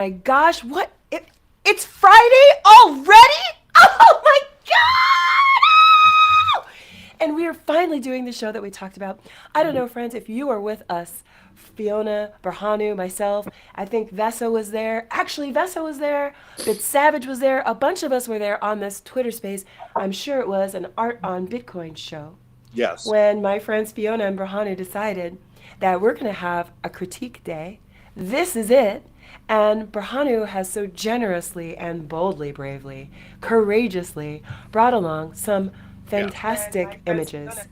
My gosh, it's Friday already? Oh my god! And we are finally doing the show that we talked about. I don't know, friends, if you are with us, Fiona, Berhanu, myself, I think Vessa was there. Actually, Vessa was there. Bit Savage was there. A bunch of us were there on this Twitter space. I'm sure it was an Art on Bitcoin show Yes. when my friends Fiona and Berhanu decided that we're going to have a critique day. This is it. And Berhanu has so generously and boldly, bravely, courageously brought along some Yeah. fantastic images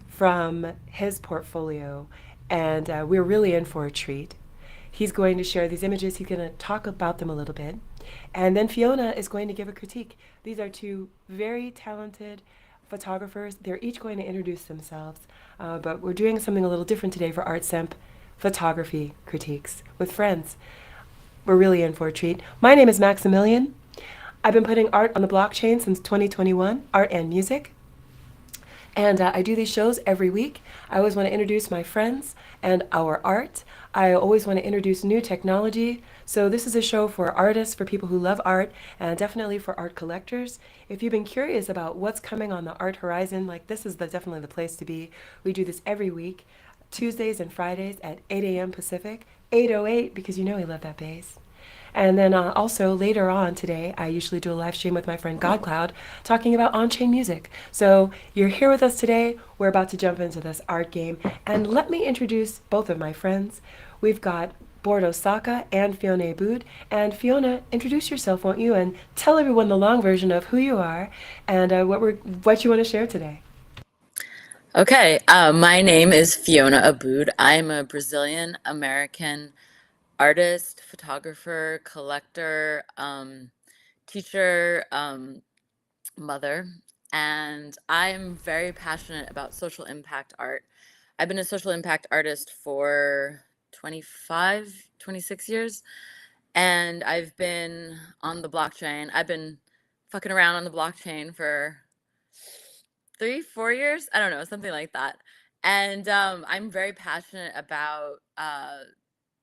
from his portfolio. And we're really in for a treat. He's going to share these images. He's going to talk about them a little bit. And then Fiona is going to give a critique. These are two very talented photographers. They're each going to introduce themselves. But we're doing something a little different today for ArtSemp photography critiques with friends. We're really in for a treat. My name is Maxximillian. I've been putting art on the blockchain since 2021, art and music. And I do these shows every week. I always want to introduce my friends and our art. I always want to introduce new technology. So this is a show for artists, for people who love art, and definitely for art collectors. If you've been curious about what's coming on the art horizon, like this is definitely the place to be. We do this every week, Tuesdays and Fridays at 8 a.m. Pacific, 8:08 because you know we love that bass. And then also later on today, I usually do a live stream with my friend GodCloud talking about on-chain music. So you're here with us today. We're about to jump into this art game. And let me introduce both of my friends. We've got Bordo Saka and Fiona Aboud. And Fiona, introduce yourself, won't you? And tell everyone the long version of who you are and what you want to share today. Okay, my name is Fiona Aboud. I'm a Brazilian American artist, photographer, collector, teacher, mother, and I'm very passionate about social impact art. I've been a social impact artist for 25, 26 years, and I've been on the blockchain. I've been fucking around on the blockchain for 3, 4 years. I don't know, something like that. And I'm very passionate about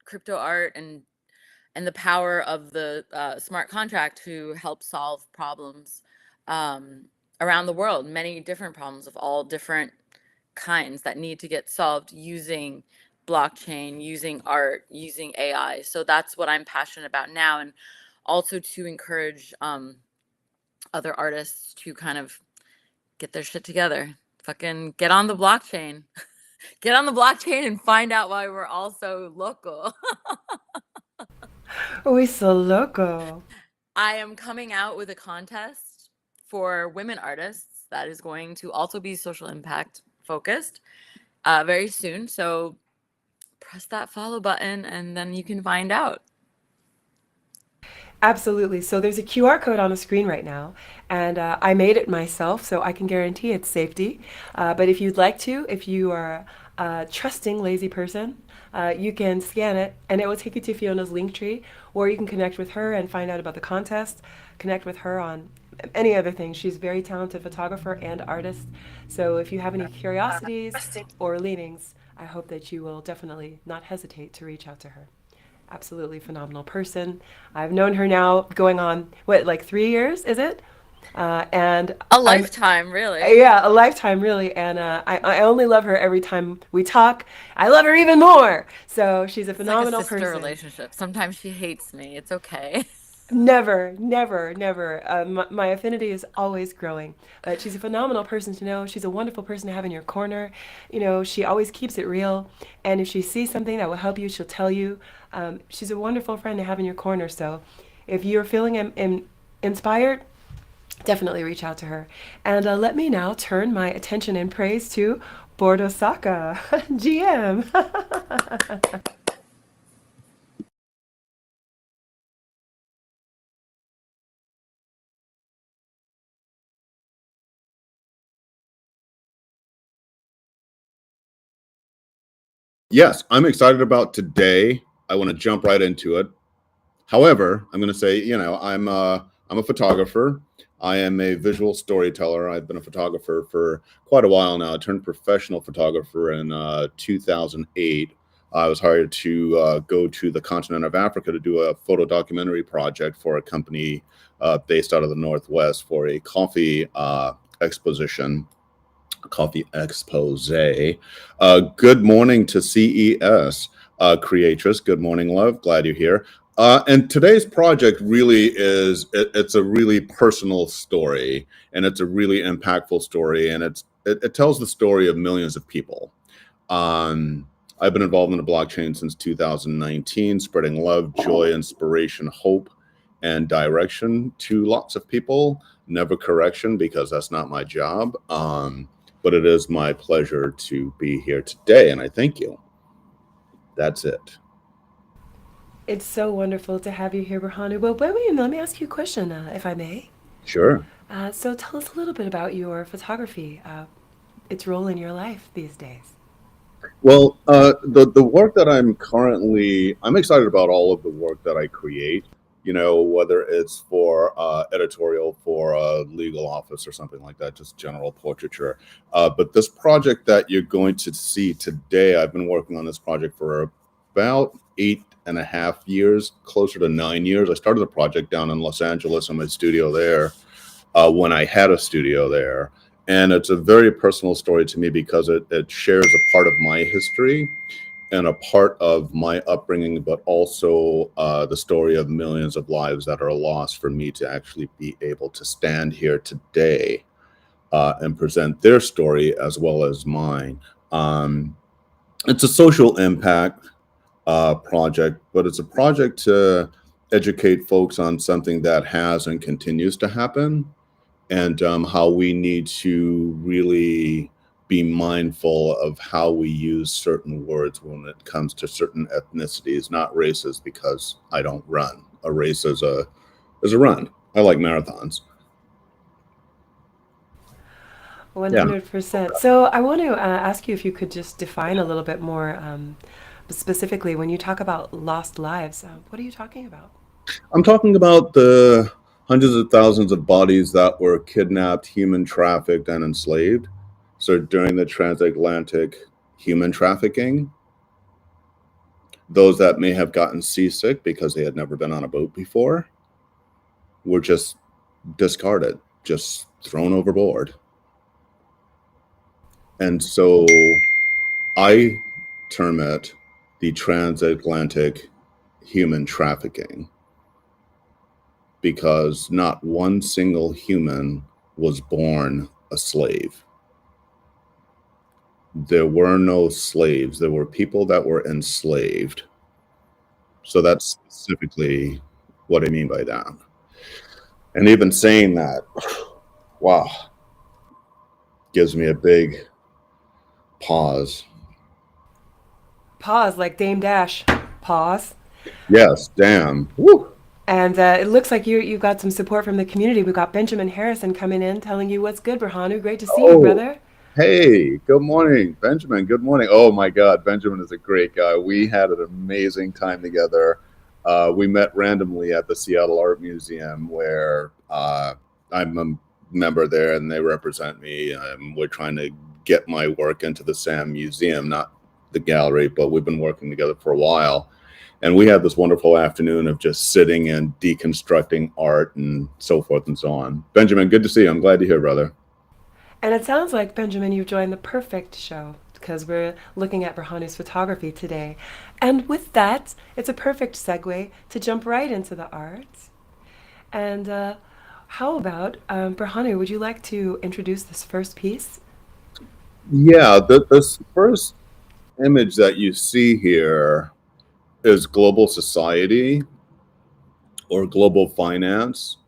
crypto art and the power of the smart contract to help solve problems um, around the world. Many different problems of all different kinds that need to get solved using blockchain, using art, using AI. So that's what I'm passionate about now, and also to encourage other artists to kind of get their shit together. Fucking get on the blockchain. Get on the blockchain and find out why we're all so local. Uy, so loco. I am coming out with a contest for women artists that is going to also be social impact focused very soon. So press that follow button and then you can find out. Absolutely. So there's a QR code on the screen right now, and I made it myself, so I can guarantee its safety. But if you'd like to, if you are a trusting, lazy person, you can scan it, and it will take you to Fiona's link tree, or you can connect with her and find out about the contest, connect with her on any other thing. She's a very talented photographer and artist. So if you have any curiosities or leanings, I hope that you will definitely not hesitate to reach out to her. Absolutely phenomenal person. I've known her now going on what, like 3 years, is it? And A I'm lifetime, really. yeah, a lifetime really. And I only love her every time we talk. I love her even more. So she's a It's like a phenomenal sister person. relationship. Sometimes she hates me. It's okay. Never, never, never. My affinity is always growing. But she's a phenomenal person to know. She's a wonderful person to have in your corner. You know, she always keeps it real. And if she sees something that will help you, she'll tell you. She's a wonderful friend to have in your corner. So if you're feeling inspired, definitely reach out to her. And let me now turn my attention and praise to Bordo Saka, GM. Yes, I'm excited about today. I want to jump right into it. However, I'm going to say, I'm a photographer. I am a visual storyteller. I've been a photographer for quite a while now. I turned professional photographer in 2008. I was hired to go to the continent of Africa to do a photo documentary project for a company based out of the Northwest for a coffee exposition, coffee expose. Good morning to CES creatress. Good morning, love. Glad you're here. And today's project really is, it's a really personal story, and it's a really impactful story, and it tells the story of millions of people. I've been involved in the blockchain since 2019, spreading love, joy, inspiration, hope, and direction to lots of people. Never correction, because that's not my job. But it is my pleasure to be here today, and I thank you. That's it. It's so wonderful to have you here, Berhanu. Well, wait, let me ask you a question, if I may. Sure. So tell us a little bit about your photography, its role in your life these days. Well, the work that I'm excited about all of the work that I create, you know, whether it's for editorial for a legal office or something like that, just general portraiture. But this project that you're going to see today, I've been working on this project for about 8.5 years, closer to 9 years. I started the project down in Los Angeles in my studio there, when I had a studio there. And it's a very personal story to me because it shares a part of my history and a part of my upbringing, but also the story of millions of lives that are lost for me to actually be able to stand here today and present their story as well as mine. It's a social impact project, but it's a project to educate folks on something that has and continues to happen, and how we need to really be mindful of how we use certain words when it comes to certain ethnicities, not races, because I don't run. A race is a run. I like marathons. Yeah. 100%. So I want to ask you if you could just define a little bit more specifically when you talk about lost lives. What are you talking about? I'm talking about the hundreds of thousands of bodies that were kidnapped, human trafficked, and enslaved. So during the transatlantic human trafficking, those that may have gotten seasick because they had never been on a boat before were just discarded, just thrown overboard. And so I term it the transatlantic human trafficking, because not one single human was born a slave. There were no slaves. There were people that were enslaved. So that's specifically what I mean by that. And even saying that, wow, gives me a big pause. Pause, like Dame Dash. Pause. Yes, damn. Woo. And it looks like you got some support from the community. We've got Benjamin Harrison coming in telling you what's good, Berhanu. Great to see you, brother. Hey, good morning, Benjamin. Good morning. Oh my God, Benjamin is a great guy. We had an amazing time together. We met randomly at the Seattle Art Museum, where I'm a member there and they represent me. We're trying to get my work into the SAM Museum, not the gallery, but we've been working together for a while. And we had this wonderful afternoon of just sitting and deconstructing art and so forth and so on. Benjamin, good to see you. I'm glad to hear, brother. And it sounds like, Benjamin, you've joined the perfect show because we're looking at Berhanu's photography today. And with that, it's a perfect segue to jump right into the arts. And how about, Berhanu, would you like to introduce this first piece? Yeah, this first image that you see here is global society or global finance.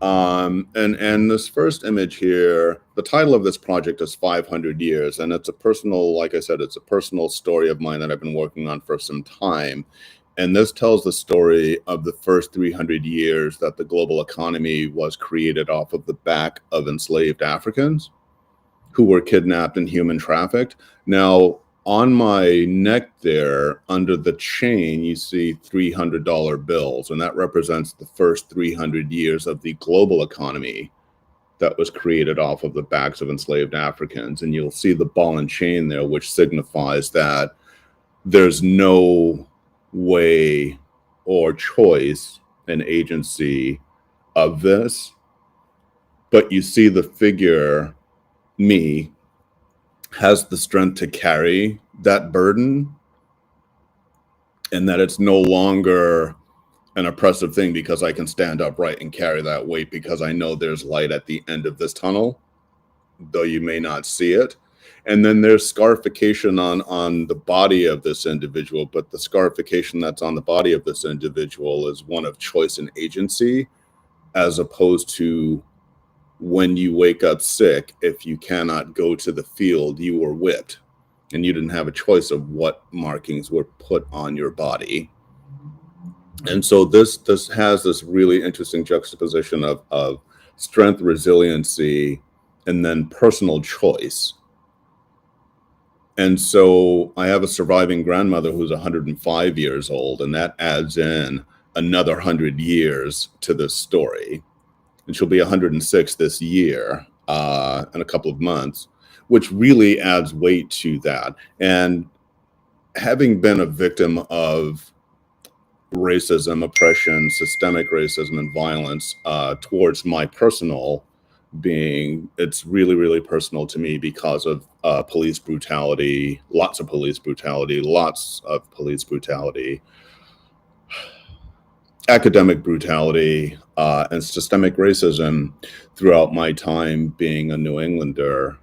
And this first image here, the title of this project is 500 Years. And it's a personal, like I said, it's a personal story of mine that I've been working on for some time. And this tells the story of the first 300 years that the global economy was created off of the back of enslaved Africans who were kidnapped and human trafficked. Now, on my neck there, under the chain, you see $300 bills, and that represents the first 300 years of the global economy that was created off of the backs of enslaved Africans. And you'll see the ball and chain there, which signifies that there's no way or choice and agency of this, but you see the figure, me, has the strength to carry that burden, and that it's no longer an oppressive thing because I can stand upright and carry that weight because I know there's light at the end of this tunnel, though you may not see it. And then there's scarification on the body of this individual, but the scarification that's on the body of this individual is one of choice and agency, as opposed to when you wake up sick, if you cannot go to the field, you were whipped and you didn't have a choice of what markings were put on your body. And so this has this really interesting juxtaposition of strength, resiliency, and then personal choice. And so I have a surviving grandmother who's 105 years old, and that adds in another 100 years to this story. And she'll be 106 this year, in a couple of months, which really adds weight to that. And having been a victim of racism, oppression, systemic racism, and violence towards my personal being, it's really, really personal to me because of police brutality, lots of police brutality, academic brutality, and systemic racism throughout my time being a New Englander.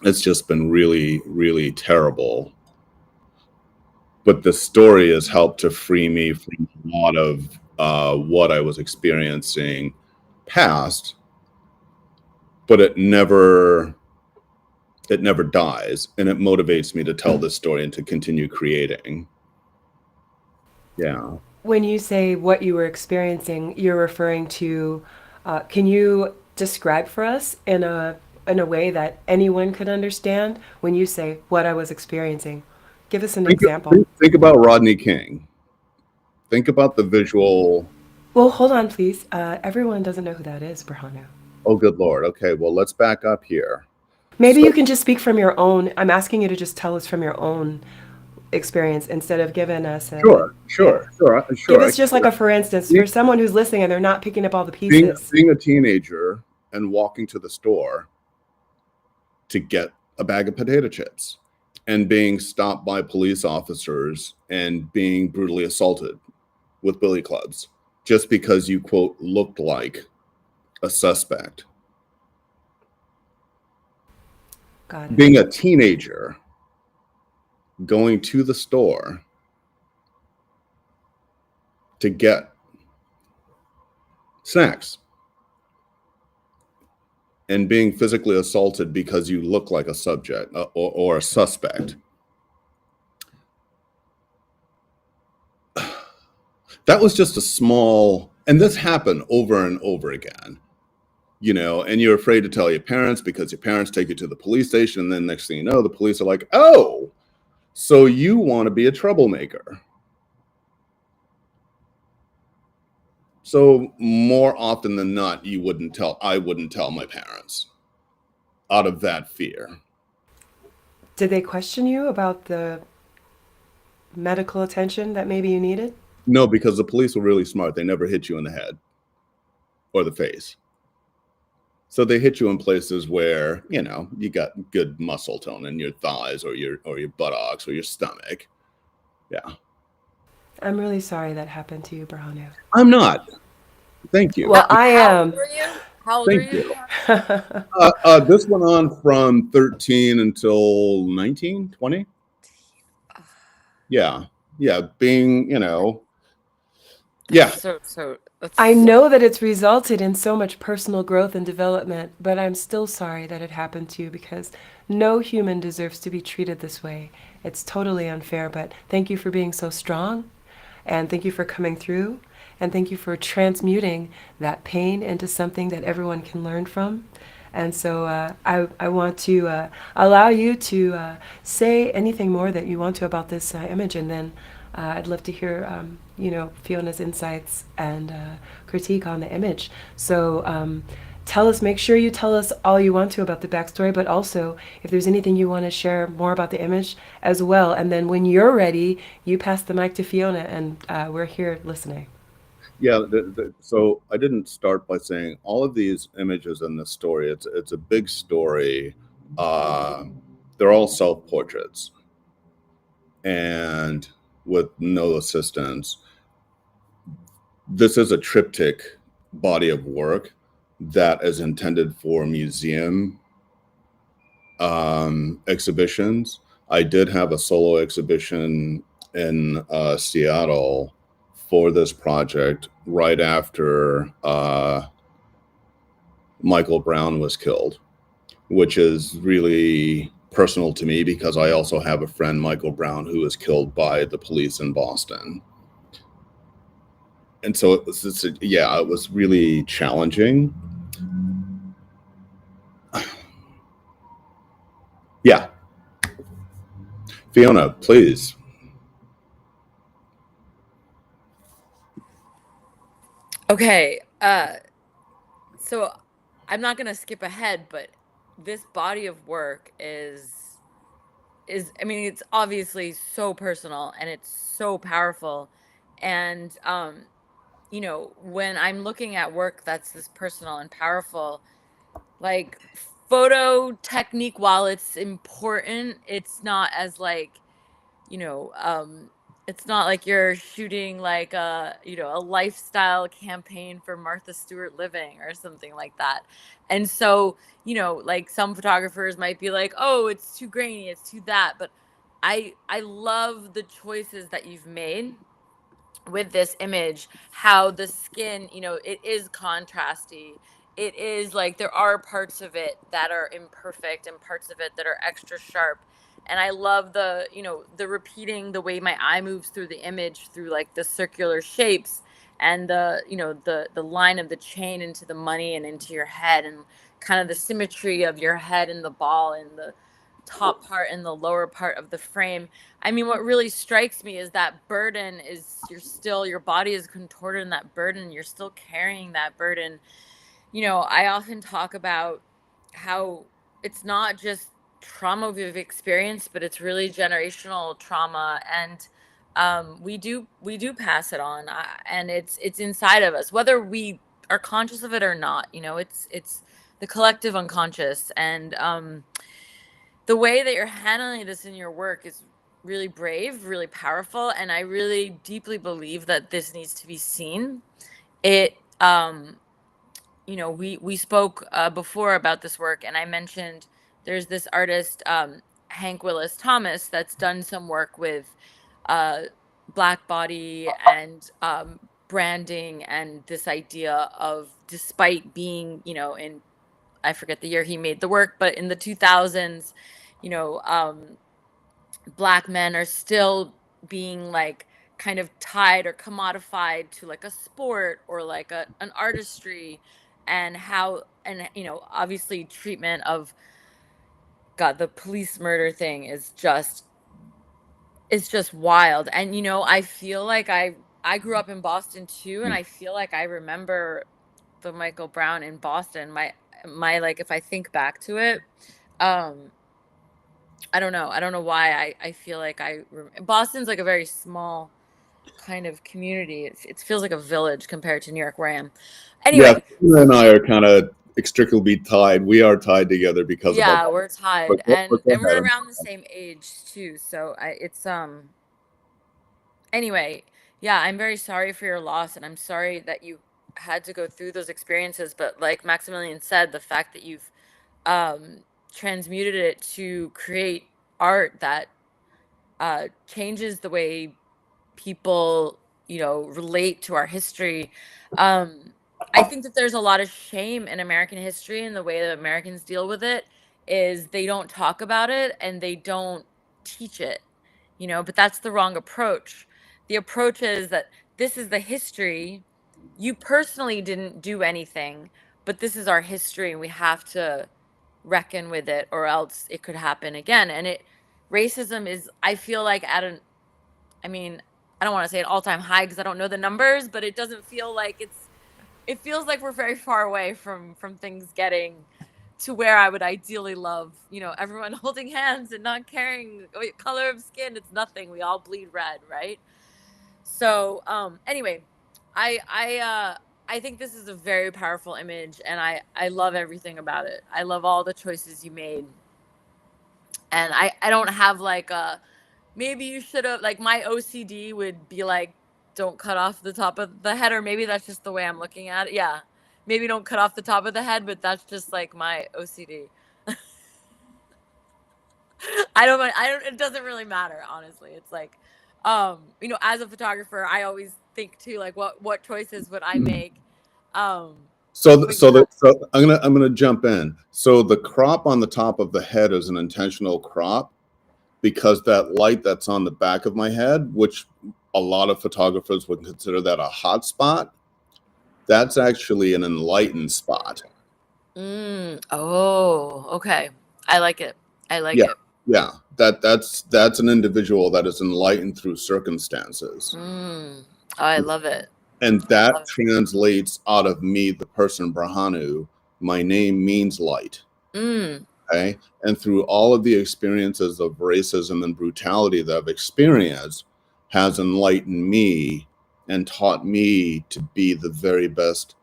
It's just been really, really terrible. But the story has helped to free me from a lot of what I was experiencing past, but it never dies, and it motivates me to tell this story and to continue creating. Yeah. When you say what you were experiencing, you're referring to, can you describe for us in a way that anyone could understand when you say what I was experiencing? Give us an example. Think about Rodney King. Think about the visual. Well, hold on, please. Everyone doesn't know who that is, Berhanu. Oh, good Lord. Okay, well, let's back up here. Maybe you can just speak from your own. I'm asking you to just tell us from your own experience instead of giving us a. Sure. Give us just like a for instance for someone who's listening and they're not picking up all the pieces. Being a teenager and walking to the store to get a bag of potato chips and being stopped by police officers and being brutally assaulted with billy clubs just because you, quote, looked like a suspect. Got it. Being a teenager, going to the store to get snacks and being physically assaulted because you look like a subject or a suspect. That was just a small, and this happened over and over again, you know, and you're afraid to tell your parents because your parents take you to the police station, and then next thing you know, the police are like, oh, so you want to be a troublemaker. So more often than not, I wouldn't tell my parents out of that fear. Did they question you about the medical attention that maybe you needed? No, because the police were really smart. They never hit you in the head or the face. So they hit you in places where, you know, you got good muscle tone in your thighs or your buttocks or your stomach. Yeah. I'm really sorry that happened to you, Berhanu. I'm not. Thank you. Well, I am. How old are Thank you? This went on from 13 until 19, 20. Yeah. Being, you know, yeah. So I know that it's resulted in so much personal growth and development, but I'm still sorry that it happened to you because no human deserves to be treated this way. It's totally unfair, but thank you for being so strong, and thank you for coming through, and thank you for transmuting that pain into something that everyone can learn from. And so I want to allow you to say anything more that you want to about this image, and then I'd love to hear, you know, Fiona's insights and critique on the image. So make sure you tell us all you want to about the backstory, but also if there's anything you want to share more about the image as well. And then when you're ready, you pass the mic to Fiona, and we're here listening. Yeah, so I didn't start by saying all of these images in this story. It's a big story. They're all self portraits, and with no assistance. This is a triptych body of work that is intended for museum exhibitions. I did have a solo exhibition in Seattle for this project right after Michael Brown was killed, which is really personal to me because I also have a friend, Michael Brown, who was killed by the police in Boston. And so it was really challenging. Yeah. Fiona, please. Okay. So I'm not gonna skip ahead, but this body of work is I mean, it's obviously so personal and it's so powerful. And you know, when I'm looking at work that's this personal and powerful, like photo technique, while it's important, it's not as like, you know, it's not like you're shooting like a, you know, a lifestyle campaign for Martha Stewart Living or something like that. And so, you know, like some photographers might be like, "Oh, it's too grainy, it's too that." But I love the choices that you've made with this image, how the skin, you know, it is contrasty. It is like there are parts of it that are imperfect and parts of it that are extra sharp. And I love the, you know, the repeating the way my eye moves through the image through like the circular shapes and the, you know, the line of the chain into the money and into your head, and kind of the symmetry of your head and the ball and the top part and the lower part of the frame. I mean, what really strikes me is that burden is, your body is contorted in that burden. You're still carrying that burden. You know, I often talk about how it's not just trauma we've experienced, but it's really generational trauma. And we do pass it on, and it's inside of us, whether we are conscious of it or not. You know, it's the collective unconscious. And the way that you're handling this in your work is really brave, really powerful, and I really deeply believe that this needs to be seen. It you know, we spoke before about this work, and I mentioned there's this artist, Hank Willis Thomas, that's done some work with uh black body and branding, and this idea of, despite being, you know, in, I forget the year he made the work, but in the 2000s, you know, black men are still being like kind of tied or commodified to like a sport or like an artistry. And how, and you know, obviously treatment of, God, the police murder thing is just, it's just wild. And you know, I feel like I grew up in Boston too, and I feel like I remember the Michael Brown in Boston. My like, if I think back to it, um I don't know. I don't know why I feel like Boston's like a very small kind of community. It feels like a village compared to New York, where I am. Yeah, Anyway, Fiona and I are kind of inextricably tied. We are tied together because of our. yeah, we're tied, But go and we're ahead. around the same age too. So it's anyway, yeah, I'm very sorry for your loss, and I'm sorry that you had to go through those experiences. But like Maximilian said, the fact that you've um transmuted it to create art that changes the way people, you know, relate to our history. Um, I think that there's a lot of shame in American history, and the way that Americans deal with it is they don't talk about it and they don't teach it, you know, but that's the wrong approach. The approach is that this is the history. You personally didn't do anything, but this is our history and we have to reckon with it, or else it could happen again. And racism is, I feel like, at an, I mean, I don't want to say an all-time high because I don't know the numbers, but it doesn't feel like it feels like we're very far away from things getting to where I would ideally love, everyone holding hands and not caring color of skin. It's nothing. We all bleed red, right? So, anyway, I think this is a very powerful image, and I love everything about it. I love all the choices you made, and I don't have like a maybe you should have, like, my OCD would be like, don't cut off the top of the head, or maybe that's just the way I'm looking at it. Yeah, maybe don't cut off the top of the head, but that's just like my OCD. I don't, it doesn't really matter, honestly. It's like, as a photographer, I always think too, like, what choices would I make? Um, but yeah. So I'm gonna jump in. So the crop on the top of the head is an intentional crop because that light that's on the back of my head, which a lot of photographers would consider that a hot spot, that's actually an enlightened spot. Oh, okay. I like it. I like Yeah, it. yeah. That's an individual that is enlightened through circumstances. Oh, I love it. And I that love it. translates out of me, the person Berhanu. My name means light. Okay. And through all of the experiences of racism and brutality that I've experienced has enlightened me and taught me to be the very best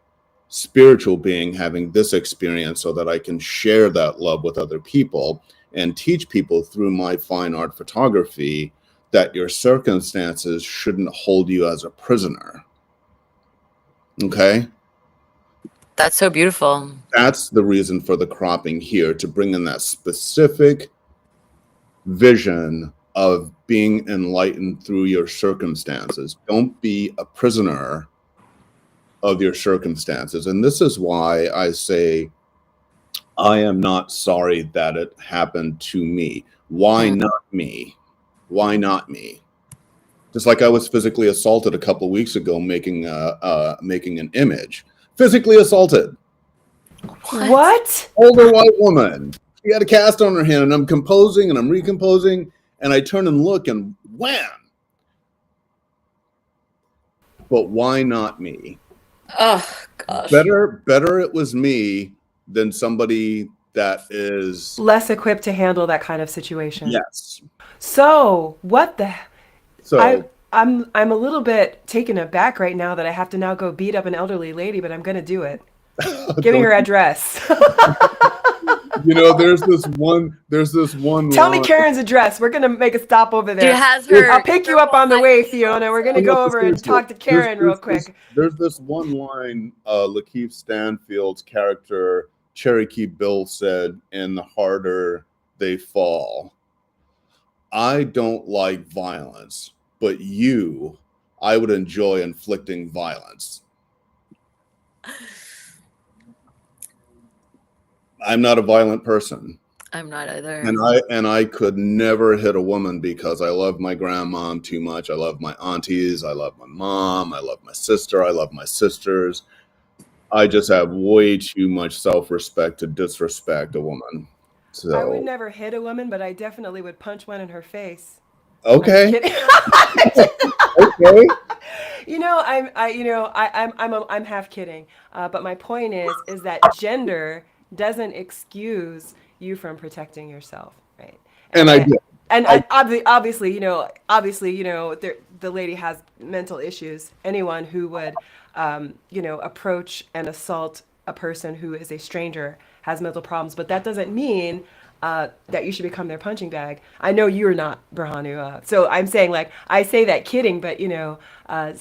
spiritual being having this experience so that I can share that love with other people and teach people through my fine art photography that your circumstances shouldn't hold you as a prisoner. Okay. That's so beautiful. That's the reason for the cropping here, to bring in that specific vision of being enlightened through your circumstances. Don't be a prisoner of your circumstances. And this is why I say I am not sorry that it happened to me. Why not me? Why not me? Just like I was physically assaulted a couple of weeks ago making an image. Physically assaulted. What? Older white woman. She had a cast on her hand, and I'm composing and I'm recomposing, and I turn and look, and wham! But why not me? Oh gosh. Better it was me than somebody that is Less equipped to handle that kind of situation. yes. So what the? So I'm a little bit taken aback right now that I have to now go beat up an elderly lady, but I'm gonna do it. Give me her address. there's this one. Tell me Karen's address. We're gonna make a stop over She there. has her. I'll pick you up on the way, Fiona. We're gonna go over and talk to Karen real quick. There's this one line Lakeith Stanfield's character Cherokee Bill said in The Harder They Fall. I don't like violence, but I would enjoy inflicting violence. I'm not a violent person. I'm not either. And I could never hit a woman because I love my grandmom too much. I love my aunties. I love my mom. I love my sister. I love my sisters. I just have way too much self-respect to disrespect a woman. So I would never hit a woman, but I definitely would punch one in her face. okay. Okay. I'm half kidding. But my point is that gender doesn't excuse you from protecting yourself, right? And I did. And obviously, the lady has mental issues. Anyone who would, approach and assault a person who is a stranger has mental problems. But that doesn't mean that you should become their punching bag. I know you're not, Berhanu. So I'm saying, like, I say that kidding, but, I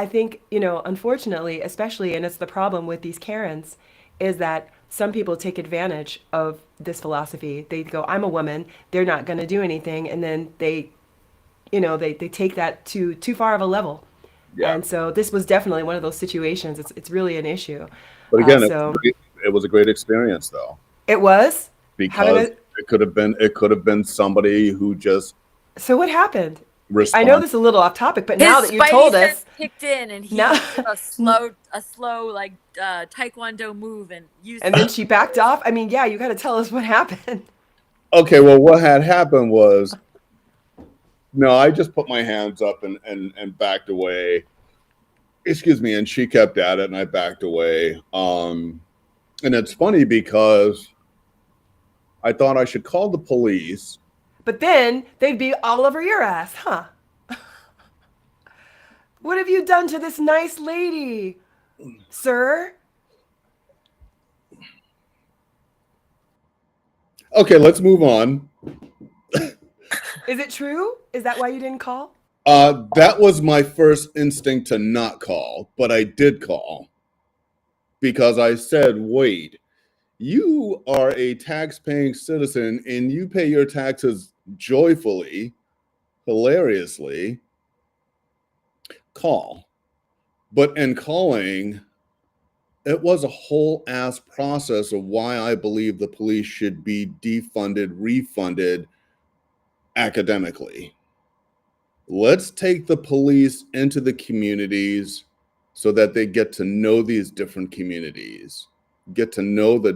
think, unfortunately, especially, and it's the problem with these Karens, is that some people take advantage of this philosophy. They go, I'm a woman, they're not going to do anything. And then they take that to too far of a level. Yeah. And so this was definitely one of those situations. It's really an issue. But again, it was a great experience, though. It was? Because it could have been somebody who just. So what happened? I know this is a little off topic, but now that you told us, kicked in and he did a slow like taekwondo move and used. And then she backed off. I mean, yeah, you got to tell us what happened. Okay, well, what had happened was, no, I just put my hands up and backed away, excuse me, and she kept at it, and I backed away. And it's funny because I thought I should call the police. But then they'd be all over your ass, huh? What have you done to this nice lady, sir? Okay, let's move on. Is it true? Is that why you didn't call? That was my first instinct to not call, but I did call because I said, wait, you are a tax-paying citizen and you pay your taxes joyfully, hilariously. Call. But in calling, it was a whole ass process of why I believe the police should be defunded, refunded academically. Let's take the police into the communities so that they get to know these different communities, get to know the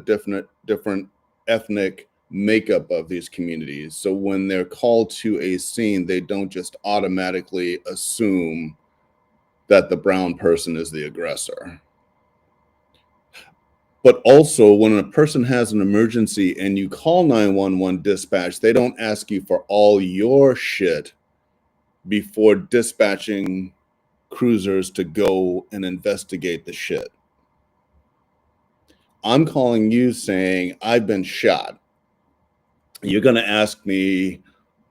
different ethnic makeup of these communities. So when they're called to a scene, they don't just automatically assume that the brown person is the aggressor. But also, when a person has an emergency and you call 911 dispatch, they don't ask you for all your shit before dispatching cruisers to go and investigate the shit. I'm calling you saying, I've been shot. You're going to ask me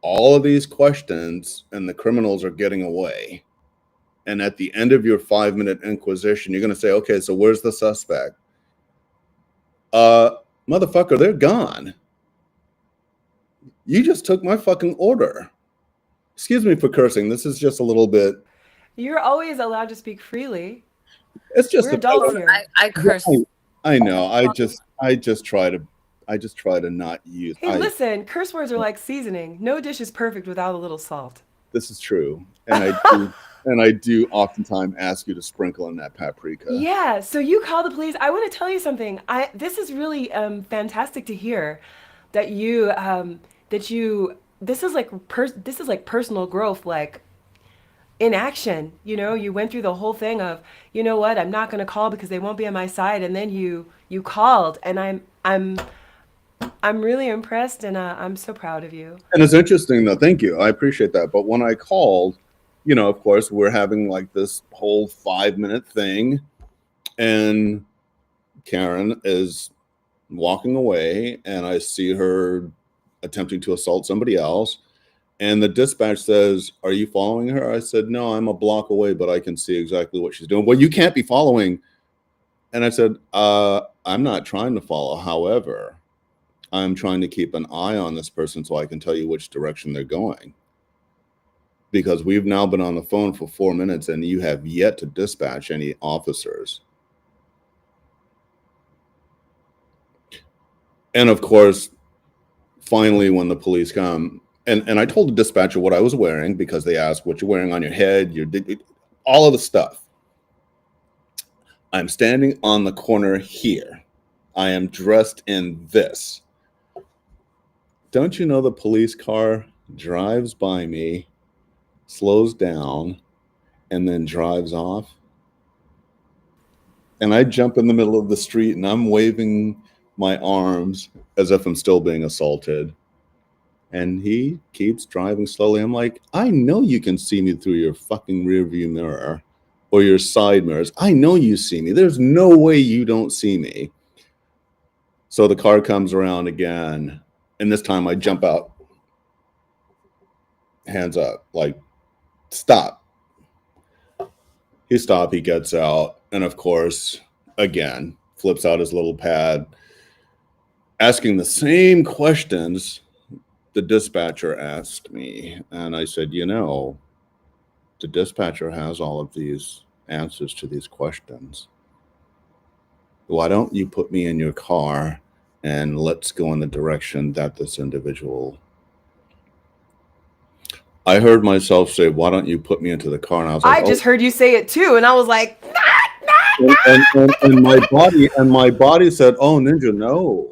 all of these questions, and the criminals are getting away. And at the end of your 5-minute inquisition, you're going to say, okay, so where's the suspect? Motherfucker, they're gone. You just took my fucking order. Excuse me for cursing. This is just a little bit. You're always allowed to speak freely. It's just We're adults here. I curse. I know. I just try to not use. Hey, listen, curse words are like seasoning. No dish is perfect without a little salt. This is true, and I do oftentimes ask you to sprinkle in that paprika. Yeah. So you call the police. I want to tell you something. This is really fantastic to hear that you this is like personal growth, like in action. You know, you went through the whole thing of, you know what, I'm not going to call because they won't be on my side, and then you called, and I'm really impressed, and I'm so proud of you. And it's interesting though. Thank you. I appreciate that. But when I called, you know, of course, we're having like this whole 5-minute thing, and Karen is walking away, and I see her attempting to assault somebody else. And the dispatch says, "Are you following her?" I said, "No, I'm a block away, but I can see exactly what she's doing." "Well, you can't be following." And I said, "I'm not trying to follow. However, I'm trying to keep an eye on this person so I can tell you which direction they're going. Because we've now been on the phone for 4 minutes and you have yet to dispatch any officers." And of course, finally, when the police come, and I told the dispatcher what I was wearing, because they asked what you're wearing on your head, all of the stuff. "I'm standing on the corner here. I am dressed in this." Don't you know the police car drives by me, slows down, and then drives off? And I jump in the middle of the street and I'm waving my arms as if I'm still being assaulted. And he keeps driving slowly. I'm like, I know you can see me through your fucking rear view mirror or your side mirrors. I know you see me. There's no way you don't see me. So the car comes around again. And this time I jump out, hands up, like, stop. He stopped, he gets out, and of course, again, flips out his little pad, asking the same questions the dispatcher asked me. And I said, you know, the dispatcher has all of these answers to these questions. Why don't you put me in your car and let's go in the direction that this individual. I heard myself say, "Why don't you put me into the car?" And I was like, I just heard you say it too, and I was like, and my body said, "Oh, Ninja, no."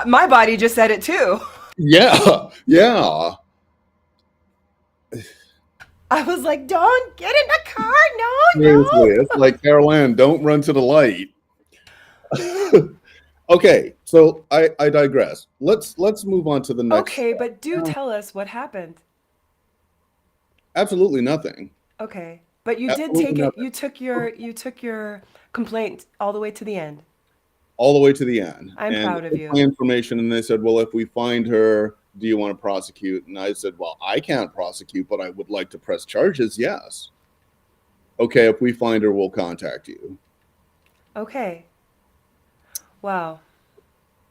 My body just said it too. Yeah. I was like, don't get in the car. Seriously, No, it's like, Carol Ann, don't run to the light. Okay, so I digress. Let's move on to the no. next Okay, step. but do tell us what happened. Absolutely nothing. Okay. But you did Absolutely take it. nothing. You took your complaint all the way to the end. All the way to the end. I'm And proud of took my you. information, and they said, well, if we find her, do you want to prosecute? And I said, well, I can't prosecute, but I would like to press charges. Yes. Okay, if we find her, we'll contact you. Okay. Wow.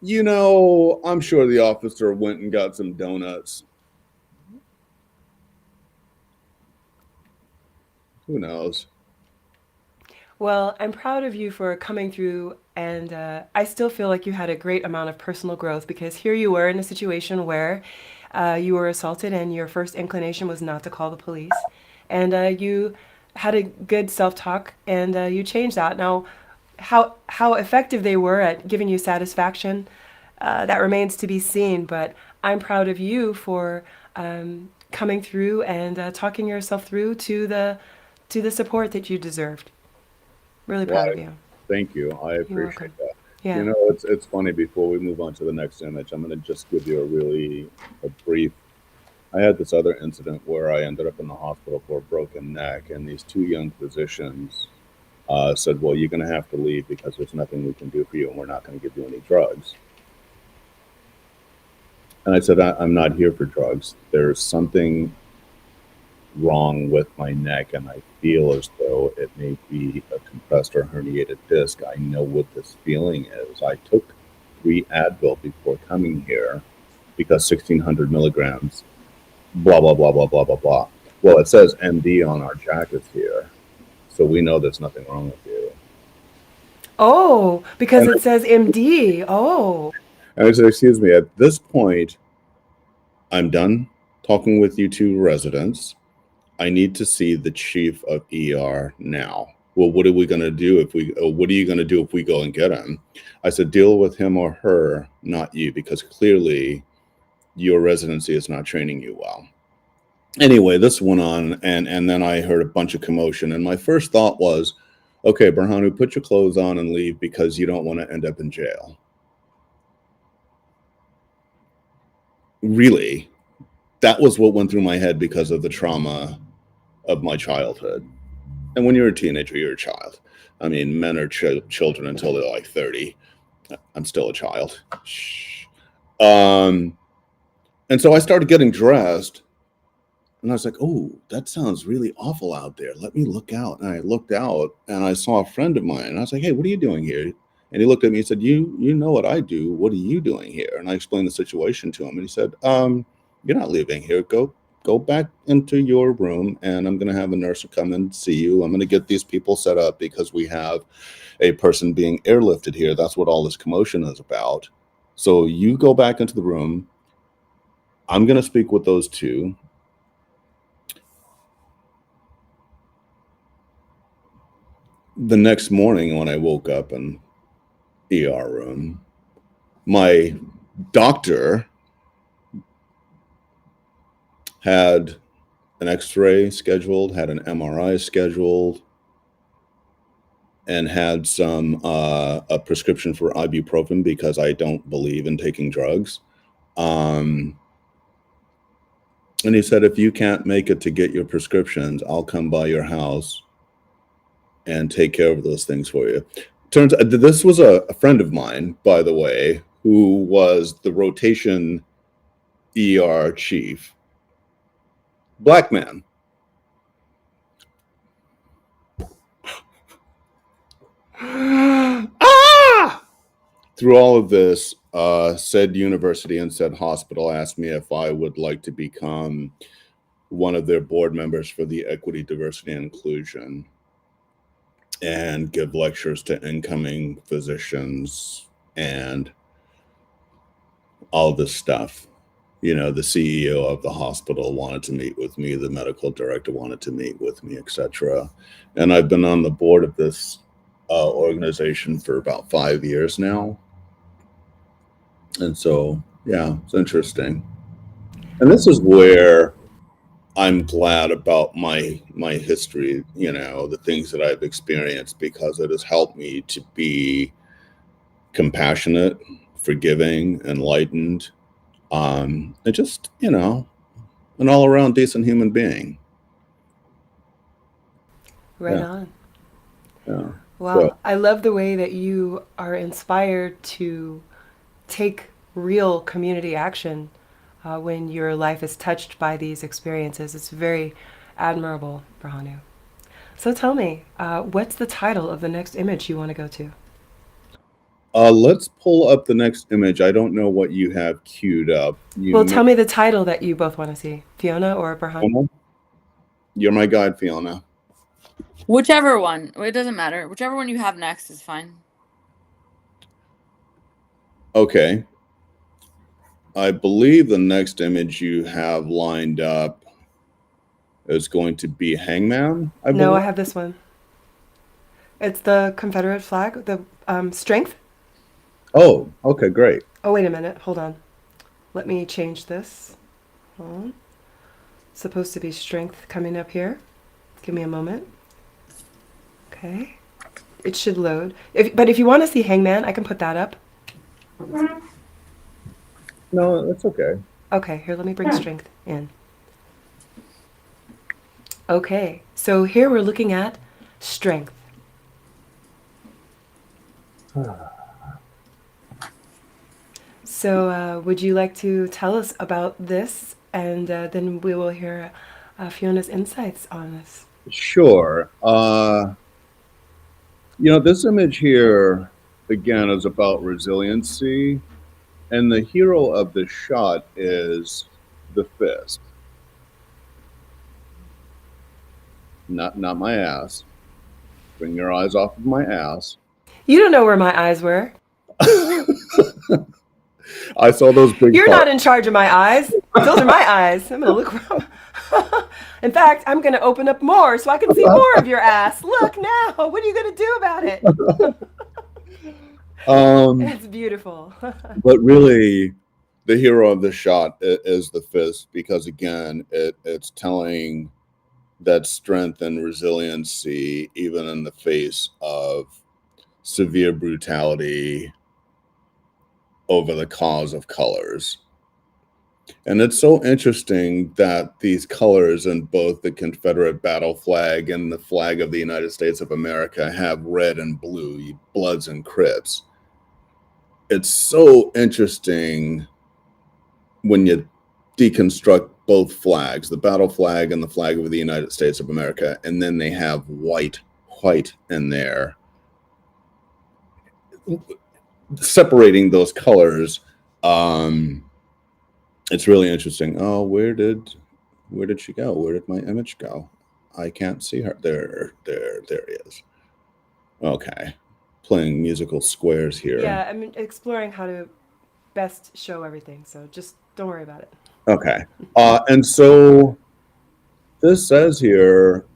You know, I'm sure the officer went and got some donuts. Who knows? Well, I'm proud of you for coming through, and I still feel like you had a great amount of personal growth because here you were in a situation where you were assaulted, and your first inclination was not to call the police, and you had a good self-talk, and you changed that. Now, how effective they were at giving you satisfaction, that remains to be seen. But I'm proud of you for coming through and talking yourself through to the support that you deserved. Really proud Why? of you. Thank you. I You're appreciate welcome. that. You Yeah. know, it's funny. Before we move on to the next image, I'm going to just give you a brief. I had this other incident where I ended up in the hospital for a broken neck, and these two young physicians said, "Well, you're going to have to leave because there's nothing we can do for you, and we're not going to give you any drugs." And I said, "I'm not here for drugs. There's something wrong with my neck, and I feel as though it may be a compressed or herniated disc. I know what this feeling is. I took 3 Advil before coming here because 1,600 milligrams, blah, blah, blah, blah, blah, blah, blah." Well, it says MD on our jackets here, so we know there's nothing wrong with you. Oh, because And it says MD. Oh. I said, "Excuse me, at this point, I'm done talking with you two residents. I need to see the chief of ER now." "Well, what are we going to do if we, what are you going to do if we go and get him?" I said, "Deal with him or her, not you, because clearly your residency is not training you well." Anyway, this went on, and then I heard a bunch of commotion. And my first thought was, okay, Berhanu, put your clothes on and leave because you don't want to end up in jail. Really, that was what went through my head because of the trauma of my childhood. And when you're a teenager, you're a child. I mean, men are children until they're like 30. I'm still a child. Shh. And so I started getting dressed, and I was like, "Oh, that sounds really awful out there. Let me look out." And I looked out, and I saw a friend of mine. And I was like, "Hey, what are you doing here?" And he looked at me and said, "You know what I do. What are you doing here?" And I explained the situation to him, and he said, "You're not leaving here. Go back into your room, and I'm going to have a nurse come and see you. I'm going to get these people set up because we have a person being airlifted here. That's what all this commotion is about. So you go back into the room. I'm going to speak with those two." The next morning, when I woke up in ER room, my doctor had an X-ray scheduled, had an MRI scheduled, and had some a prescription for ibuprofen because I don't believe in taking drugs. Um, and he said, "If you can't make it to get your prescriptions, I'll come by your house and take care of those things for you." Turns out this was a friend of mine, by the way, who was the rotation ER chief. Black man. Ah! Through all of this, said university and said hospital asked me if I would like to become one of their board members for the equity, diversity, and inclusion and give lectures to incoming physicians and all this stuff. You know, the CEO of the hospital wanted to meet with me, the medical director wanted to meet with me, etc. And I've been on the board of this organization for about 5 years now. And so, yeah, it's interesting. And this is where I'm glad about my history, the things that I've experienced, because it has helped me to be compassionate, forgiving, enlightened, and just, an all around decent human being. Right Yeah. on. Yeah. So, Well, I love the way that you are inspired to take real community action when your life is touched by these experiences. It's very admirable, Berhanu. So tell me, what's the title of the next image you want to go to? let's pull up the next image. I don't know what you have queued up. Well, tell me the title that you both want to see, Fiona or Berhanu. You're my guide, Fiona. Whichever one. It doesn't matter. Whichever one you have next is fine. Okay. I believe the next image you have lined up is going to be Hangman, I believe. No, I have this one. It's the Confederate flag, the strength. Oh, okay, great. Oh, wait a minute. Hold on. Let me change this. Hold on. It's supposed to be strength coming up here. Give me a moment. Okay. It should load. But if you want to see Hangman, I can put that up. No, that's okay. Okay, here, let me bring strength in. Okay, so here we're looking at strength. So, would you like to tell us about this? And then we will hear Fiona's insights on this. Sure. This image here, again, is about resiliency. And the hero of the shot is the fist. Not my ass. Bring your eyes off of my ass. You don't know where my eyes were. I saw those big You're parts. not in charge of my eyes. Those are my eyes. I'm going to look around. In fact, I'm going to open up more so I can see more of your ass. Look now. What are you going to do about it? It's beautiful. But really, the hero of the shot is the fist, because, again, it's telling that strength and resiliency, even in the face of severe brutality over the cause of colors. And it's so interesting that these colors in both the Confederate battle flag and the flag of the United States of America have red and blue, Bloods and Crips. It's so interesting when you deconstruct both flags, the battle flag and the flag of the United States of America, and then they have white in there. Separating those colors, it's really interesting. Oh, where did she go? Where did my image go? I can't see her. There he is. Okay. Playing musical squares here. Yeah, I'm exploring how to best show everything, so just don't worry about it. Okay. And so this says here,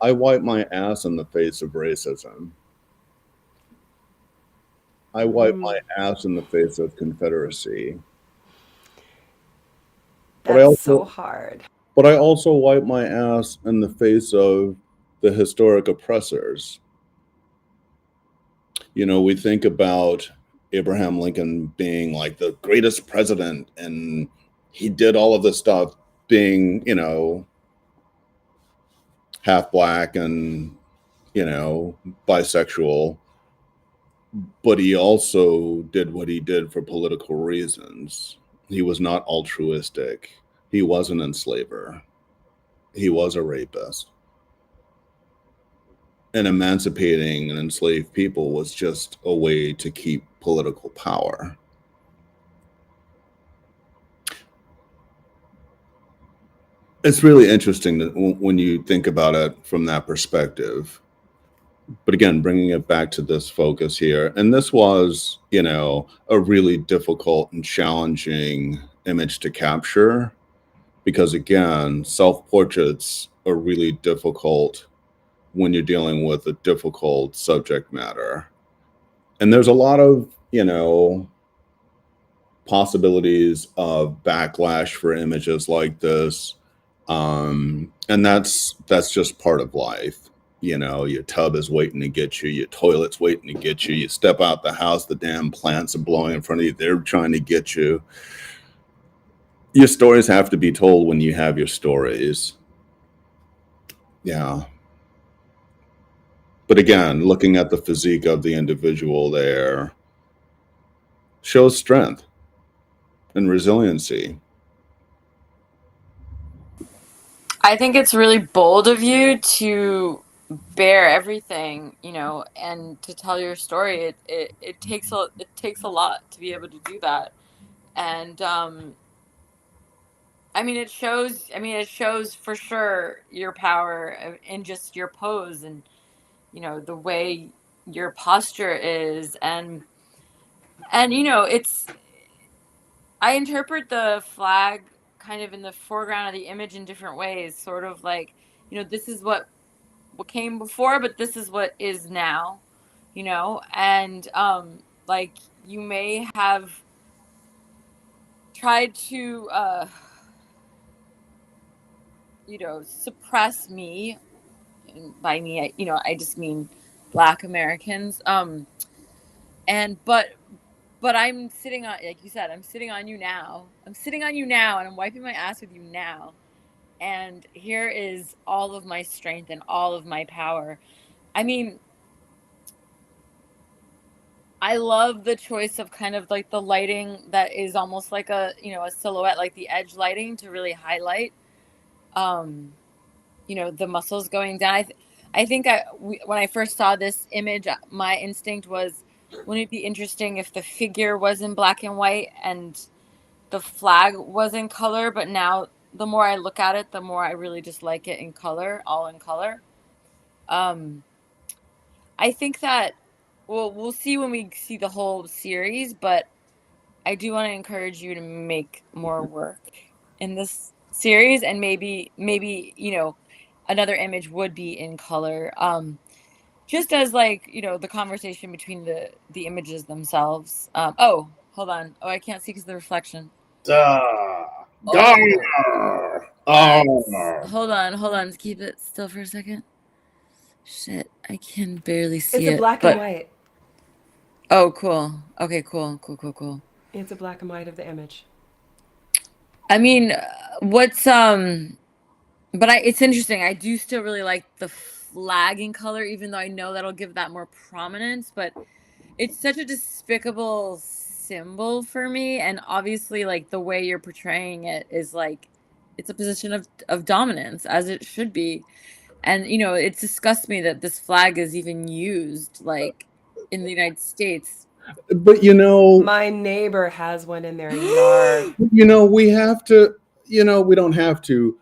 I wipe my ass in the face of racism. I wipe my ass in the face of Confederacy. That's so hard. But I also wipe my ass in the face of the historic oppressors. We think about Abraham Lincoln being like the greatest president, and he did all of this stuff, being, half black and, bisexual. But he also did what he did for political reasons. He was not altruistic. He was an enslaver. He was a rapist. And emancipating an enslaved people was just a way to keep political power. It's really interesting that when you think about it from that perspective. But again, bringing it back to this focus here, and this was, a really difficult and challenging image to capture, because, again, self-portraits are really difficult when you're dealing with a difficult subject matter. And there's a lot of, possibilities of backlash for images like this, And that's just part of life. You know, your tub is waiting to get you, your toilet's waiting to get you, you step out the house, the damn plants are blowing in front of you, they're trying to get you. Your stories have to be told when you have your stories. Yeah. But again, looking at the physique of the individual there shows strength and resiliency. I think it's really bold of you to bear everything, you know, and to tell your story. It takes a lot to be able to do that. And I mean it shows for sure your power in just your pose and, you know, the way your posture is. And you know, I interpret the flag kind of in the foreground of the image in different ways, sort of like, you know, this is what came before, but this is what is now, you know. And like, you may have tried to you know, suppress me. And by me, you know, I just mean Black Americans. And but I'm sitting on, like you said, I'm sitting on you now. I'm sitting on you now, and I'm wiping my ass with you now. And here is all of my strength and all of my power. I mean, I love the choice of kind of like the lighting that is almost like a, you know, a silhouette, like the edge lighting to really highlight, you know, the muscles going down. I think when I first saw this image, my instinct was, wouldn't it be interesting if the figure was in black and white and the flag was in color? But now the more I look at it, the more I really just like it in color, all in color. I think that, well, we'll see when we see the whole series, but I do want to encourage you to make more work in this series, and maybe, you know, another image would be in color. Just as, like, you know, the conversation between the images themselves. Oh, hold on. Oh, I can't see because of the reflection. Oh. Hold on. Keep it still for a second. Shit, I can barely see It's it. a black and white. Oh, cool. Okay, cool. It's a black and white of the image. I mean, what's but it's interesting. I do still really like the flagging color, even though I know that'll give that more prominence. But it's such a despicable symbol for me, and obviously, like, the way you're portraying it is like it's a position of dominance, as it should be. And you know, it disgusts me that this flag is even used, like, in the United States. But you know, my neighbor has one in their yard. You know, we have to. You know, we don't have to.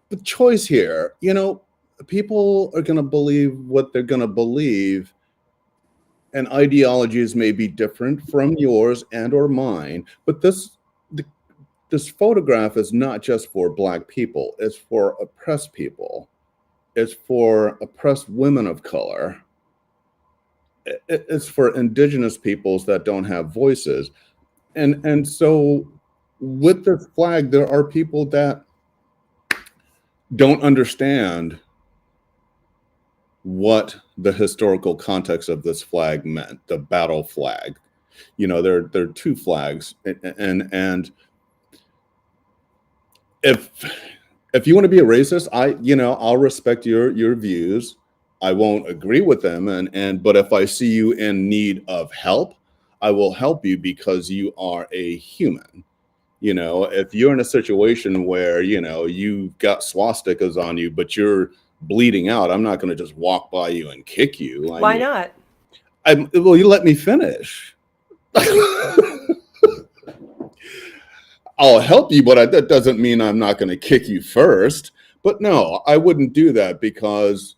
The choice here. You know, people are going to believe what they're going to believe, and ideologies may be different from yours and or mine. But this photograph is not just for Black people. It's for oppressed people. It's for oppressed women of color. It's for indigenous peoples that don't have voices. And so with this flag, there are people that don't understand what the historical context of this flag meant, the battle flag. You know, there are two flags, and if you want to be a racist, I'll respect your views. I won't agree with them, but if I see you in need of help, I will help you because you are a human. You know, if you're in a situation where, you know, you've got swastikas on you, but you're bleeding out, I'm not going to just walk by you and kick you. Why not? Well, you let me finish. I'll help you, but that doesn't mean I'm not going to kick you first. But no, I wouldn't do that because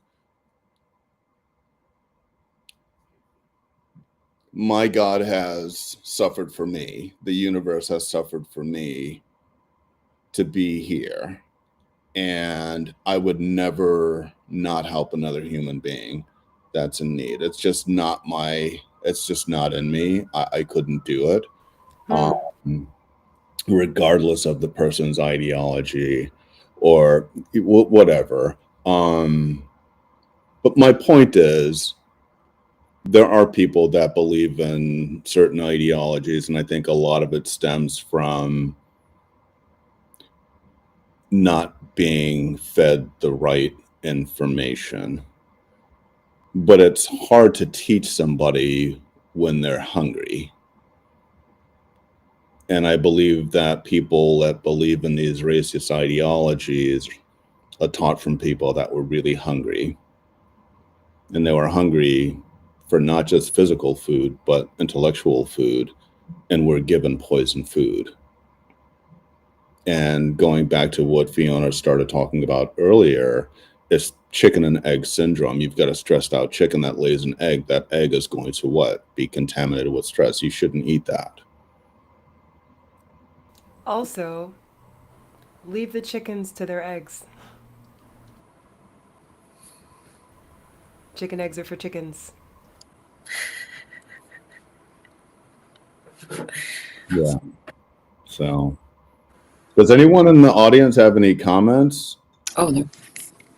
my God has suffered for me. The universe has suffered for me to be here. And I would never not help another human being that's in need. It's just not in me. I couldn't do it. Regardless of the person's ideology or whatever. But my point is, there are people that believe in certain ideologies, and I think a lot of it stems from not being fed the right information. But it's hard to teach somebody when they're hungry. And I believe that people that believe in these racist ideologies are taught from people that were really hungry. And they were hungry for not just physical food, but intellectual food, and were given poison food. And going back to what Fiona started talking about earlier, it's chicken and egg syndrome. You've got a stressed out chicken that lays an egg. That egg is going to what? Be contaminated with stress. You shouldn't eat that. Also, leave the chickens to their eggs. Chicken eggs are for chickens. Yeah. So, does anyone in the audience have any comments Oh, no.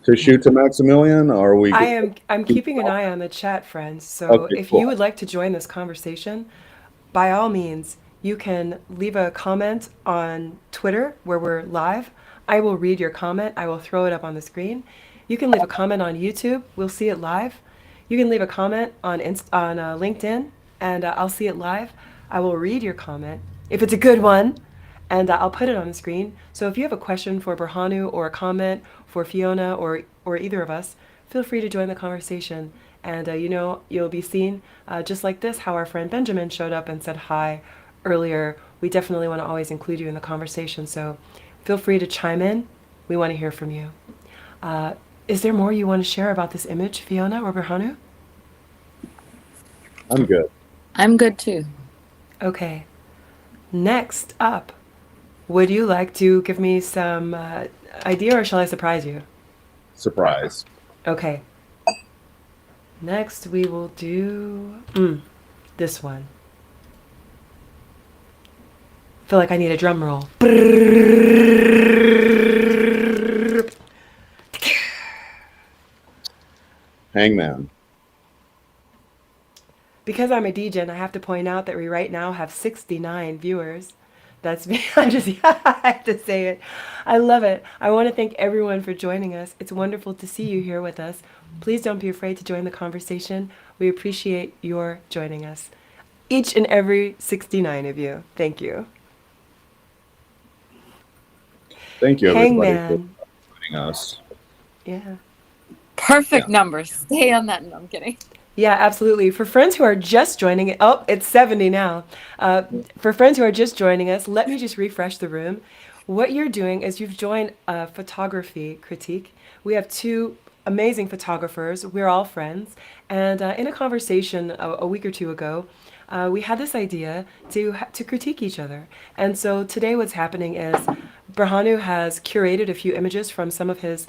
to shoot to Maxximillian? Or are we? I'm keeping an eye on the chat, friends. So Okay, if cool. you would like to join this conversation, by all means, you can leave a comment on Twitter where we're live. I will read your comment. I will throw it up on the screen. You can leave a comment on YouTube. We'll see it live. You can leave a comment on LinkedIn, and I'll see it live. I will read your comment if it's a good one, and I'll put it on the screen. So if you have a question for Berhanu or a comment for Fiona or either of us, feel free to join the conversation. And you'll be seen just like this, how our friend Benjamin showed up and said hi earlier. We definitely want to always include you in the conversation. So feel free to chime in. We want to hear from you. Is there more you want to share about this image, Fiona or Berhanu? I'm good. I'm good too. Okay. Next up, would you like to give me some idea, or shall I surprise you? Surprise. Okay. Next, we will do this one. Feel like I need a drum roll. Hangman. Because I'm a DJ, I have to point out that we right now have 69 viewers. That's me. I have to say it. I love it. I want to thank everyone for joining us. It's wonderful to see you here with us. Please don't be afraid to join the conversation. We appreciate your joining us. Each and every 69 of you. Thank you. Thank you, everybody, Hangman. for joining us. Yeah. Perfect numbers. Stay on that. No, I'm kidding. Yeah, absolutely. For friends who are just joining it, oh, it's 70 now. For friends who are just joining us, let me just refresh the room. What you're doing is you've joined a photography critique. We have two amazing photographers. We're all friends. And in a conversation a week or two ago, we had this idea to critique each other. And so today what's happening is Berhanu has curated a few images from some of his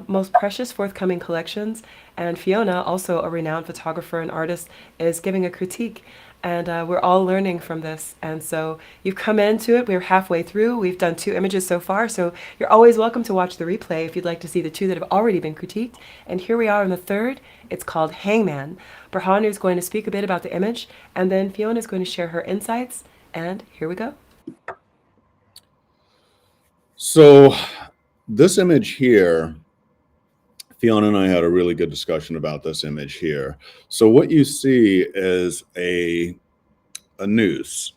most precious forthcoming collections, and Fiona, also a renowned photographer and artist, is giving a critique. And we're all learning from this. And so you've come into it. We're halfway through. We've done 2 images so far. So you're always welcome to watch the replay if you'd like to see the 2 that have already been critiqued. And here we are on the 3rd. It's called Hangman. Berhanu is going to speak a bit about the image, and then Fiona is going to share her insights. And here we go. So this image here, Fiona and I had a really good discussion about this image here. So what you see is a noose.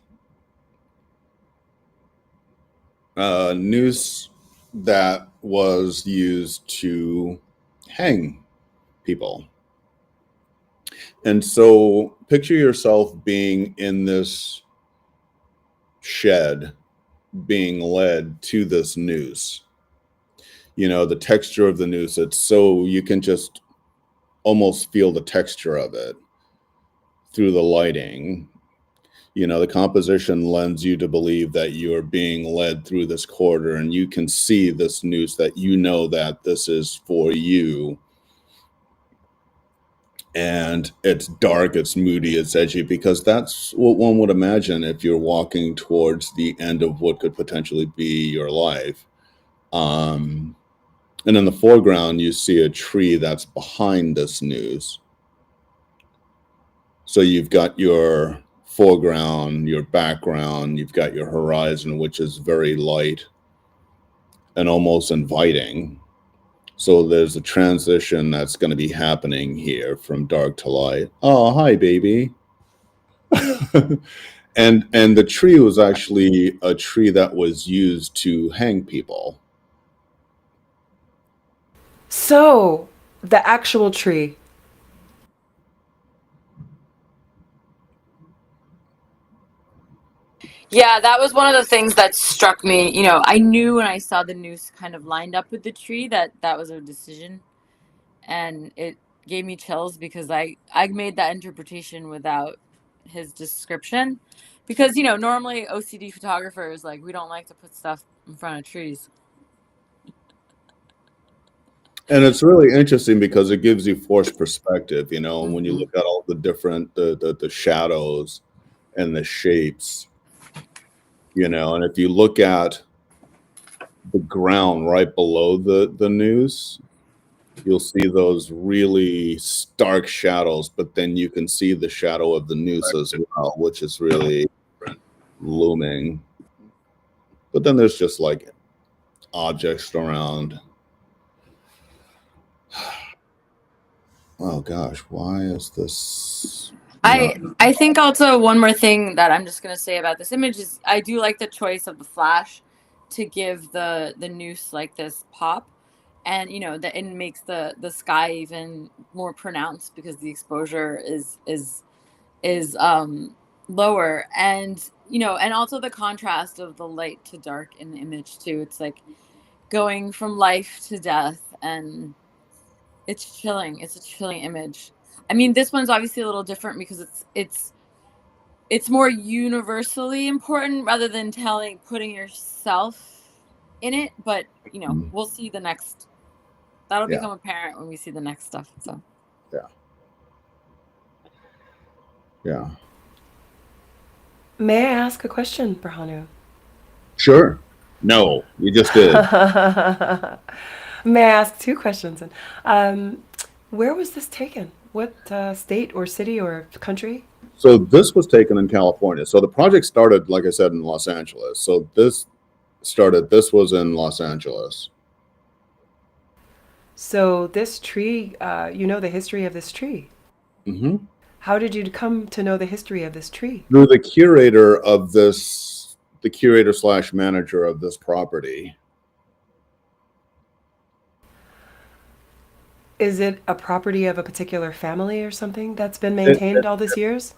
A noose that was used to hang people. And so picture yourself being in this shed, being led to this noose. You know, the texture of the noose, it's so you can just almost feel the texture of it through the lighting. You know, the composition lends you to believe that you are being led through this corridor, and you can see this noose, that you know that this is for you. And it's dark, it's moody, it's edgy, because that's what one would imagine if you're walking towards the end of what could potentially be your life. And in the foreground, you see a tree that's behind this news. So you've got your foreground, your background, you've got your horizon, which is very light and almost inviting. So there's a transition that's going to be happening here from dark to light. Oh, hi, baby. and the tree was actually a tree that was used to hang people. So, the actual tree. Yeah, that was one of the things that struck me. You know, I knew when I saw the noose kind of lined up with the tree that that was a decision, and it gave me chills because I made that interpretation without his description, because you know normally OCD photographers, like, we don't like to put stuff in front of trees. And it's really interesting because it gives you forced perspective, you know, and when you Hmm. look at all the different the shadows and the shapes, you know, and if you look at the ground right below the noose, you'll see those really stark shadows, but then you can see the shadow of the noose as well, which is really looming. But then there's just like objects around. Oh gosh, why is this not? I think also one more thing that I'm just gonna say about this image is I do like the choice of the flash to give the noose like this pop, and you know that it makes the sky even more pronounced because the exposure is lower, and you know, and also the contrast of the light to dark in the image too. It's like going from life to death, and it's chilling. It's a chilling image. I mean, this one's obviously a little different because it's more universally important rather than putting yourself in it, but you know, we'll see the next, that'll Yeah, become apparent when we see the next stuff. So yeah, yeah. May I ask a question, Berhanu? Sure. No, you just did. May I ask two questions? And where was this taken? What state or city or country? So this was taken in California. So the project started, like I said, in Los Angeles. So this was in Los Angeles. So this tree, you know the history of this tree. Hmm. How did you come to know the history of this tree? Through the curator of this, the curator slash manager of this property. Is it a property of a particular family or something that's been It, maintained all these years?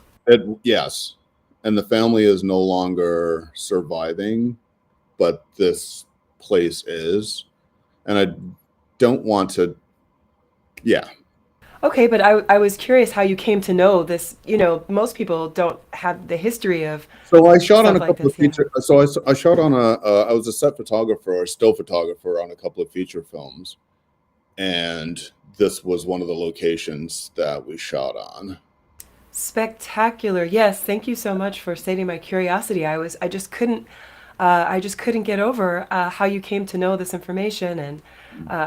yes. And the family is no longer surviving, but this place is. And I don't want to, yeah. Okay, but I was curious how you came to know this. You know, most people don't have the history of So I shot on stuff a like couple of this. Yeah. feature. So I shot on I was a set photographer or still photographer on a couple of feature films, and this was one of the locations that we shot on. Spectacular. Yes, thank you so much for stating my curiosity. I just couldn't get over how you came to know this information, and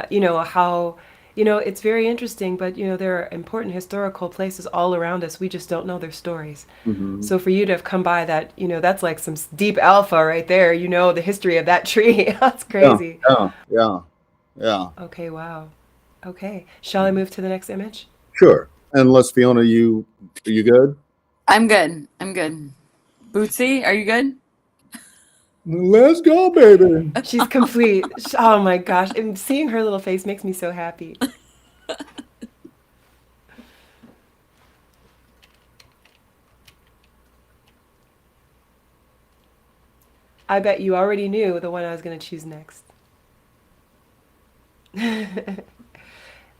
you know how, you know, it's very interesting. But you know, there are important historical places all around us. We just don't know their stories. Hmm. So for you to have come by that, you know, that's like some deep alpha right there. You know the history of that tree. That's Yeah, crazy. yeah, yeah, yeah. Okay, wow. Okay, shall I move to the next image? Sure. Unless Fiona, are you good? I'm good. I'm good. Bootsy, are you good? Let's go, baby. She's complete. Oh my gosh. And seeing her little face makes me so happy. I bet you already knew the one I was going to choose next.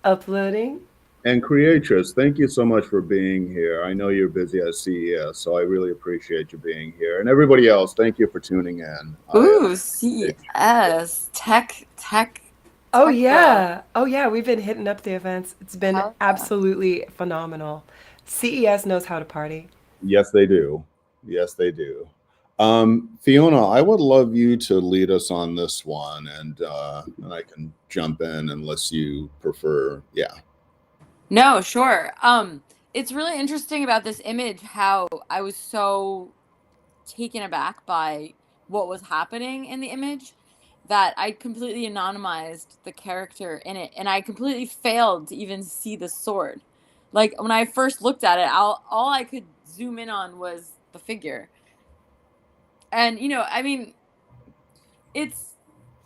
Uploading. And Creatress, thank you so much for being here. I know you're busy at CES, so I really appreciate you being here. And everybody else, thank you for tuning in. Ooh, Appreciate CES tech. Oh, Tech. yeah. Oh, yeah. We've been hitting up the events. It's been Hell yeah. absolutely phenomenal. CES knows how to party. you. Yes, they do. Yes, they do. Fiona, I would love you to lead us on this one, and I can jump in unless you prefer. Yeah. No, sure. It's really interesting about this image how I was so taken aback by what was happening in the image that I completely anonymized the character in it, and I completely failed to even see the sword. Like when I first looked at it, all I could zoom in on was the figure. And I mean, it's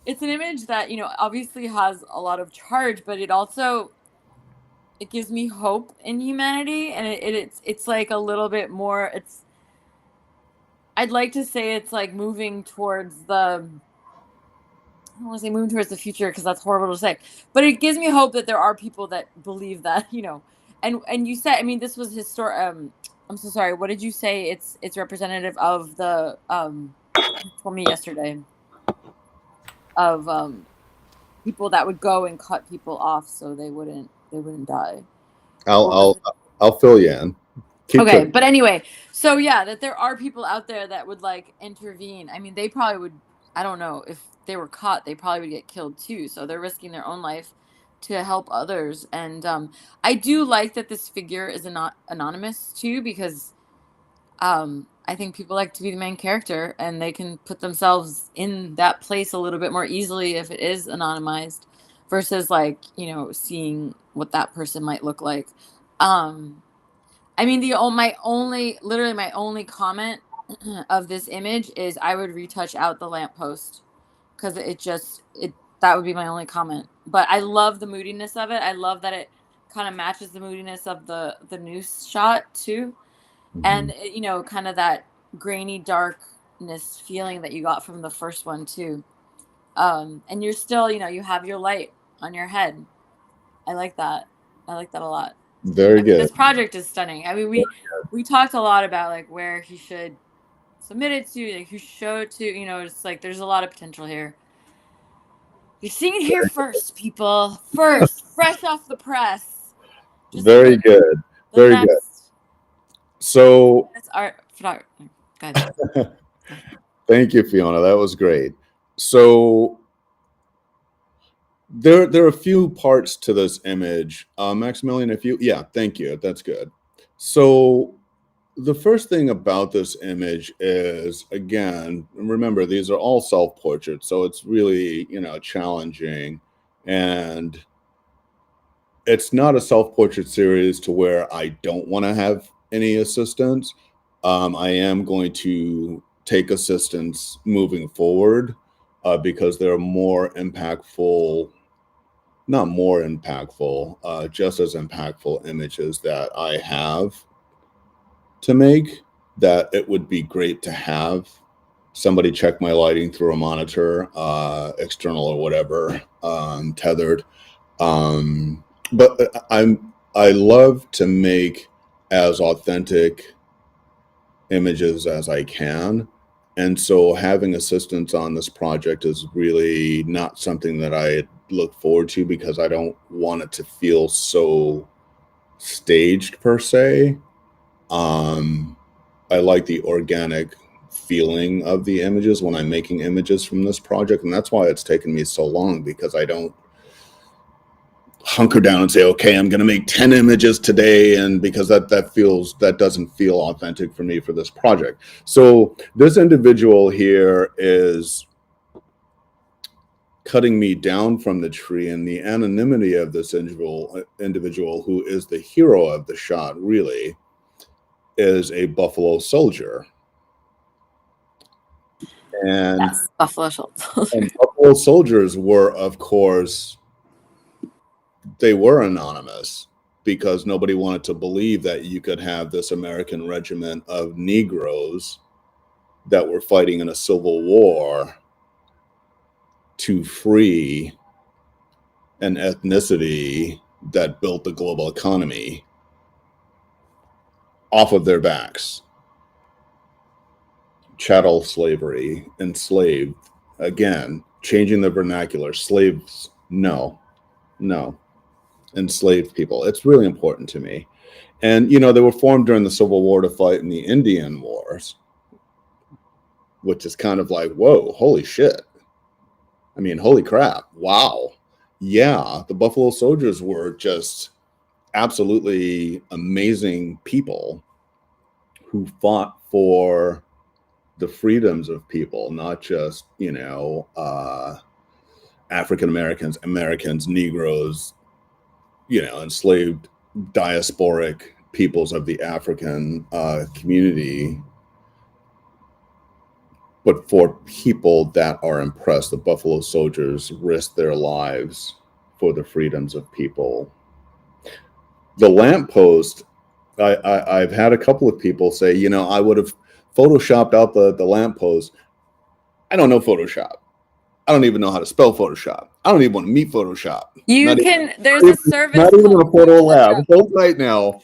it's an image that, obviously has a lot of charge, but it gives me hope in humanity, and it's like a little bit more. I'd like to say it's like moving towards the I don't want to say moving towards the future because that's horrible to say, but it gives me hope that there are people that believe that, and you said, I mean, this was historic. I'm so sorry. What did you say? It's representative of the you told me yesterday of people that would go and cut people off so they wouldn't die. I'll What was it? I'll fill you in. Keep Okay, cooking. but anyway, so yeah, that there are people out there that would like intervene. I mean, they probably would. I don't know if they were caught, they probably would get killed too. So they're risking their own life to help others. And I do like that this figure is not anonymous too, because I think people like to be the main character and they can put themselves in that place a little bit more easily if it is anonymized versus like seeing what that person might look like. Um, I mean, literally my only comment of this image is I would retouch out the lamppost because that would be my only comment. But I love the moodiness of it. I love that it kind of matches the moodiness of the news shot too, and kind of that grainy darkness feeling that you got from the first one too. And you're still, you have your light on your head. I like that. I like that a lot. Very I mean, good. this project is stunning. I mean, we talked a lot about like where he should submit it to, like who show it to. It's like there's a lot of potential here. You're seeing it here first, people. First, fresh off the press. Just like Very good. the Very good. next. So That's art photography. Good. thank you, Fiona. That was great. So there are a few parts to this image. Maxximillian, thank you. That's good. So the first thing about this image is, again, remember, these are all self-portraits, so it's really, challenging. And it's not a self-portrait series to where I don't want to have any assistance. I am going to take assistance moving forward because there are more impactful, not more impactful, just as impactful images that I have to make, that it would be great to have somebody check my lighting through a monitor, external or whatever, tethered. But I love to make as authentic images as I can. And so having assistance on this project is really not something that I look forward to because I don't want it to feel so staged per se. I like the organic feeling of the images when I'm making images from this project. And that's why it's taken me so long, because I don't hunker down and say, okay, I'm going to make 10 images today. And because that doesn't feel authentic for me for this project. So this individual here is cutting me down from the tree, and the anonymity of this individual who is the hero of the shot really is a buffalo soldier. And, Yes, Buffalo Soldiers. and buffalo soldiers were, of course, they were anonymous because nobody wanted to believe that you could have this American regiment of Negroes that were fighting in a civil war to free an ethnicity that built the global economy off of their backs. Chattel slavery, enslaved, again, changing the vernacular. Slaves, no. Enslaved people. It's really important to me. And, they were formed during the Civil War to fight in the Indian Wars. which is kind of like, whoa, holy shit. I mean, holy crap. Wow. Yeah, the Buffalo Soldiers were just absolutely amazing people who fought for the freedoms of people, not just, African Americans, Negroes, enslaved diasporic peoples of the African community, but for people that are impressed. The Buffalo Soldiers risked their lives for the freedoms of people. The lamppost, I've had a couple of people say, I would have photoshopped out the lamppost. I don't know Photoshop. I don't even know how to spell Photoshop. I don't even want to meet Photoshop. There's a service. Not even in a photo lab. Hold right now.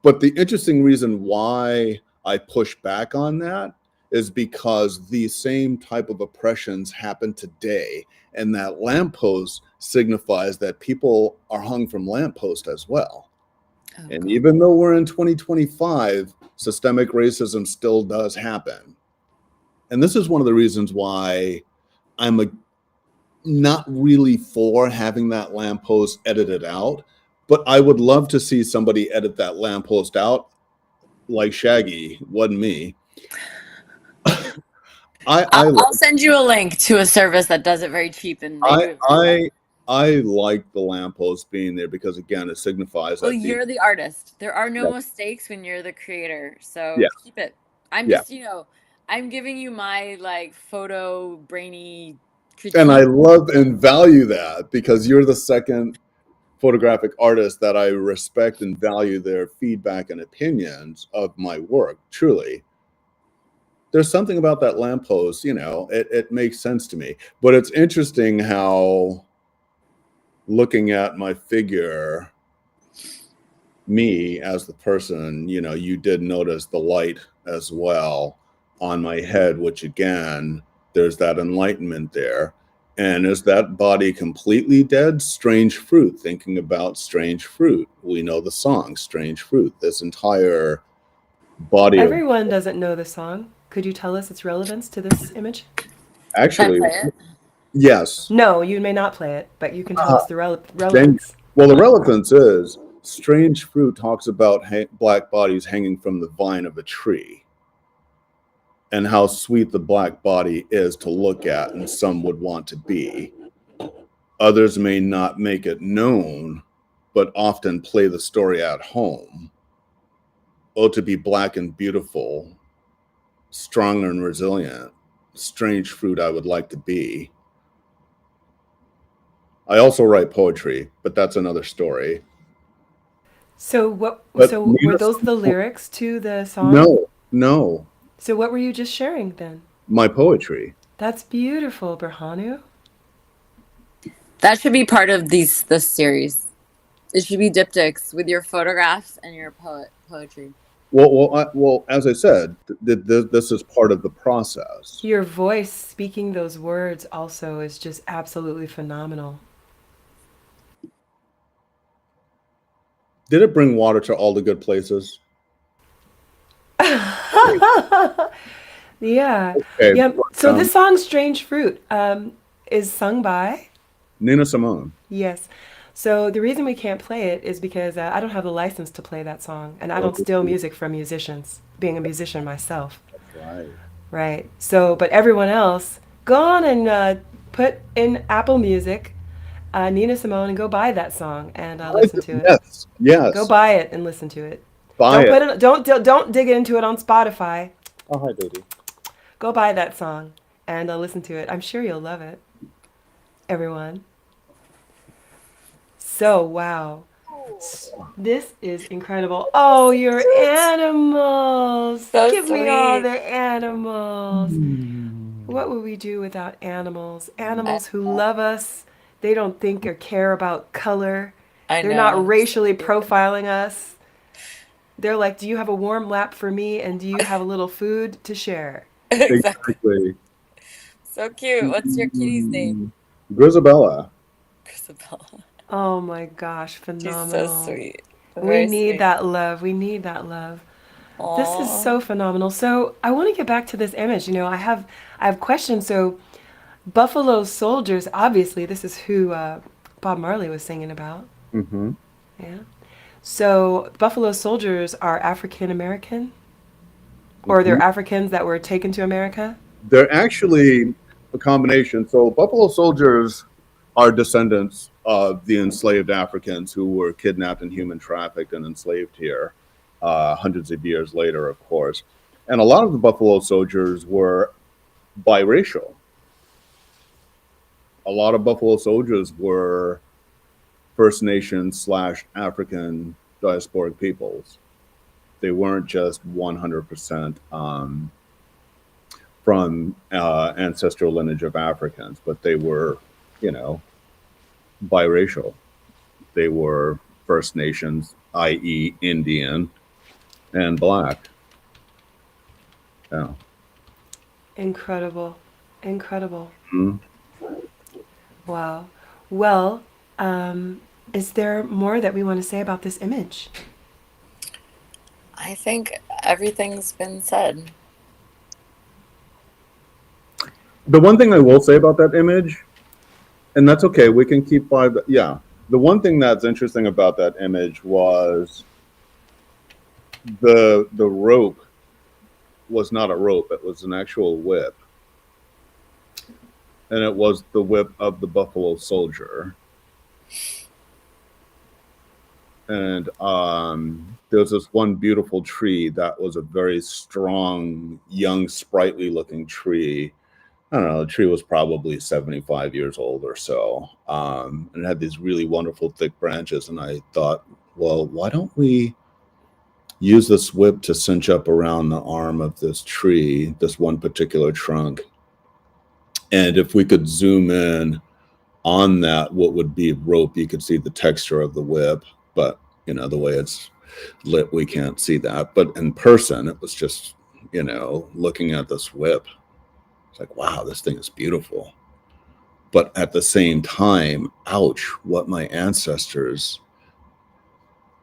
But the interesting reason why I push back on that is because these same type of oppressions happen today. And that lamppost signifies that people are hung from lamppost as well. Oh, and God. Even though we're in 2025, systemic racism still does happen. And this is one of the reasons why I'm not really for having that lamppost edited out, but I would love to see somebody edit that lamppost out, like Shaggy. Wasn't me. I'll send you a link to a service that does it very cheap. And I like the lamppost being there because, again, it signifies. Well, you're the artist. There are no mistakes when you're the creator. So keep it. I'm just, I'm giving you my photo brainy critique. And I love and value that because you're the second photographic artist that I respect and value their feedback and opinions of my work. Truly. There's something about that lamppost, it makes sense to me. But it's interesting how, looking at my figure, me as the person, you did notice the light as well on my head, which again, there's that enlightenment there. And is that body completely dead? Strange Fruit, thinking about Strange Fruit. We know the song, Strange Fruit. This entire body. Everyone doesn't know the song. Could you tell us its relevance to this image? Actually, yes. No, you may not play it, but you can tell us the relevance. Well, the relevance is Strange Fruit talks about black bodies hanging from the vine of a tree and how sweet the black body is to look at, and some would want to be. Others may not make it known, but often play the story at home. Oh, to be black and beautiful, strong and resilient, strange fruit I would like to be. I also write poetry, but that's another story. So were those the lyrics to the song? No. So what were you just sharing then? My poetry. That's beautiful, Berhanu. That should be part of this series. It should be diptychs with your photographs and your poetry. Well, as I said, this is part of the process. Your voice speaking those words also is just absolutely phenomenal. Did it bring water to all the good places? Yeah. Okay. Yeah. So this song, Strange Fruit, is sung by? Nina Simone. Yes. So the reason we can't play it is because I don't have the license to play that song, and I don't steal music from musicians, being a musician myself. That's right. Right. So, but everyone else, go on and put in Apple Music, Nina Simone, and go buy that song and listen to it. Yes. Go buy it and listen to it. Don't dig into it on Spotify. Oh, hi, baby. Go buy that song and listen to it. I'm sure you'll love it. Everyone. So, wow. This is incredible. Oh, your animals. So Give sweet. me all the animals. What would we do without animals? Animals who love us. They don't think or care about color. They're not racially profiling us. They're like, do you have a warm lap for me? And do you have a little food to share? Exactly. So cute. What's your kitty's name? Grisabella. Grisabella. Oh my gosh, phenomenal. She's so sweet. We need that love. We need that love. This is so phenomenal. So I want to get back to this image. You know, I have questions. So Buffalo Soldiers, obviously, this is who Bob Marley was singing about. Mm-hmm. Yeah. So Buffalo Soldiers are African American, or Mm-hmm. they're Africans that were taken to America. They're actually a combination. So Buffalo Soldiers are descendants of the enslaved Africans who were kidnapped and human trafficked and enslaved here hundreds of years later, of course. And a lot of the Buffalo Soldiers were biracial. A lot of Buffalo Soldiers were First Nation / African diasporic peoples. They weren't just 100% from ancestral lineage of Africans, but they were, you know, biracial. They were First Nations, i.e., Indian and Black. Yeah. Incredible. Incredible. Mm-hmm. Wow. Well, is there more that we want to say about this image? I think everything's been said. The one thing I will say about that image, and that's okay, we can keep 5. Yeah. The one thing that's interesting about that image was the rope was not a rope, it was an actual whip. And it was the whip of the Buffalo Soldier. And there was this one beautiful tree that was a very strong, young, sprightly looking tree. I don't know, the tree was probably 75 years old or so. And it had these really wonderful thick branches. And I thought, well, why don't we use this whip to cinch up around the arm of this tree, this one particular trunk? And if we could zoom in on that, what would be rope, you could see the texture of the whip, but you know, the way it's lit, we can't see that. But in person, it was just, you know, looking at this whip, it's like, wow, this thing is beautiful. But at the same time, ouch, what my ancestors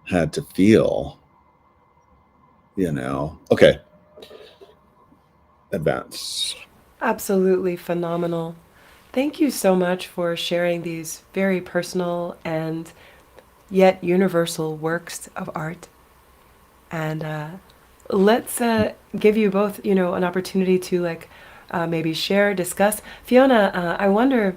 had to feel, you know. Okay, advance. Absolutely phenomenal. Thank you so much for sharing these very personal and yet universal works of art. And let's give you both, you know, an opportunity to maybe share, discuss. Fiona, I wonder,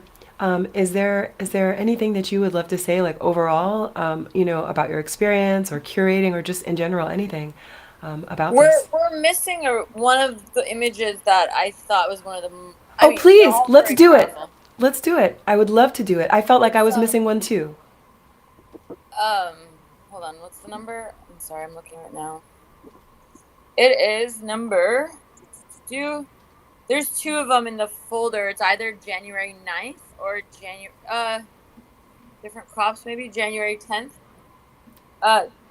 is there anything that you would love to say, like overall, you know, about your experience or curating or just in general anything about this? We're missing one of the images that I thought was one of the. I Oh, mean, they're please, all let's very do it. powerful. Let's do it. I would love to do it. I felt like I was So, missing one too. hold on. What's the number? I'm sorry, I'm looking right now. It is number. There's 2 of them in the folder. It's either January 9th or different crops, maybe January 10th.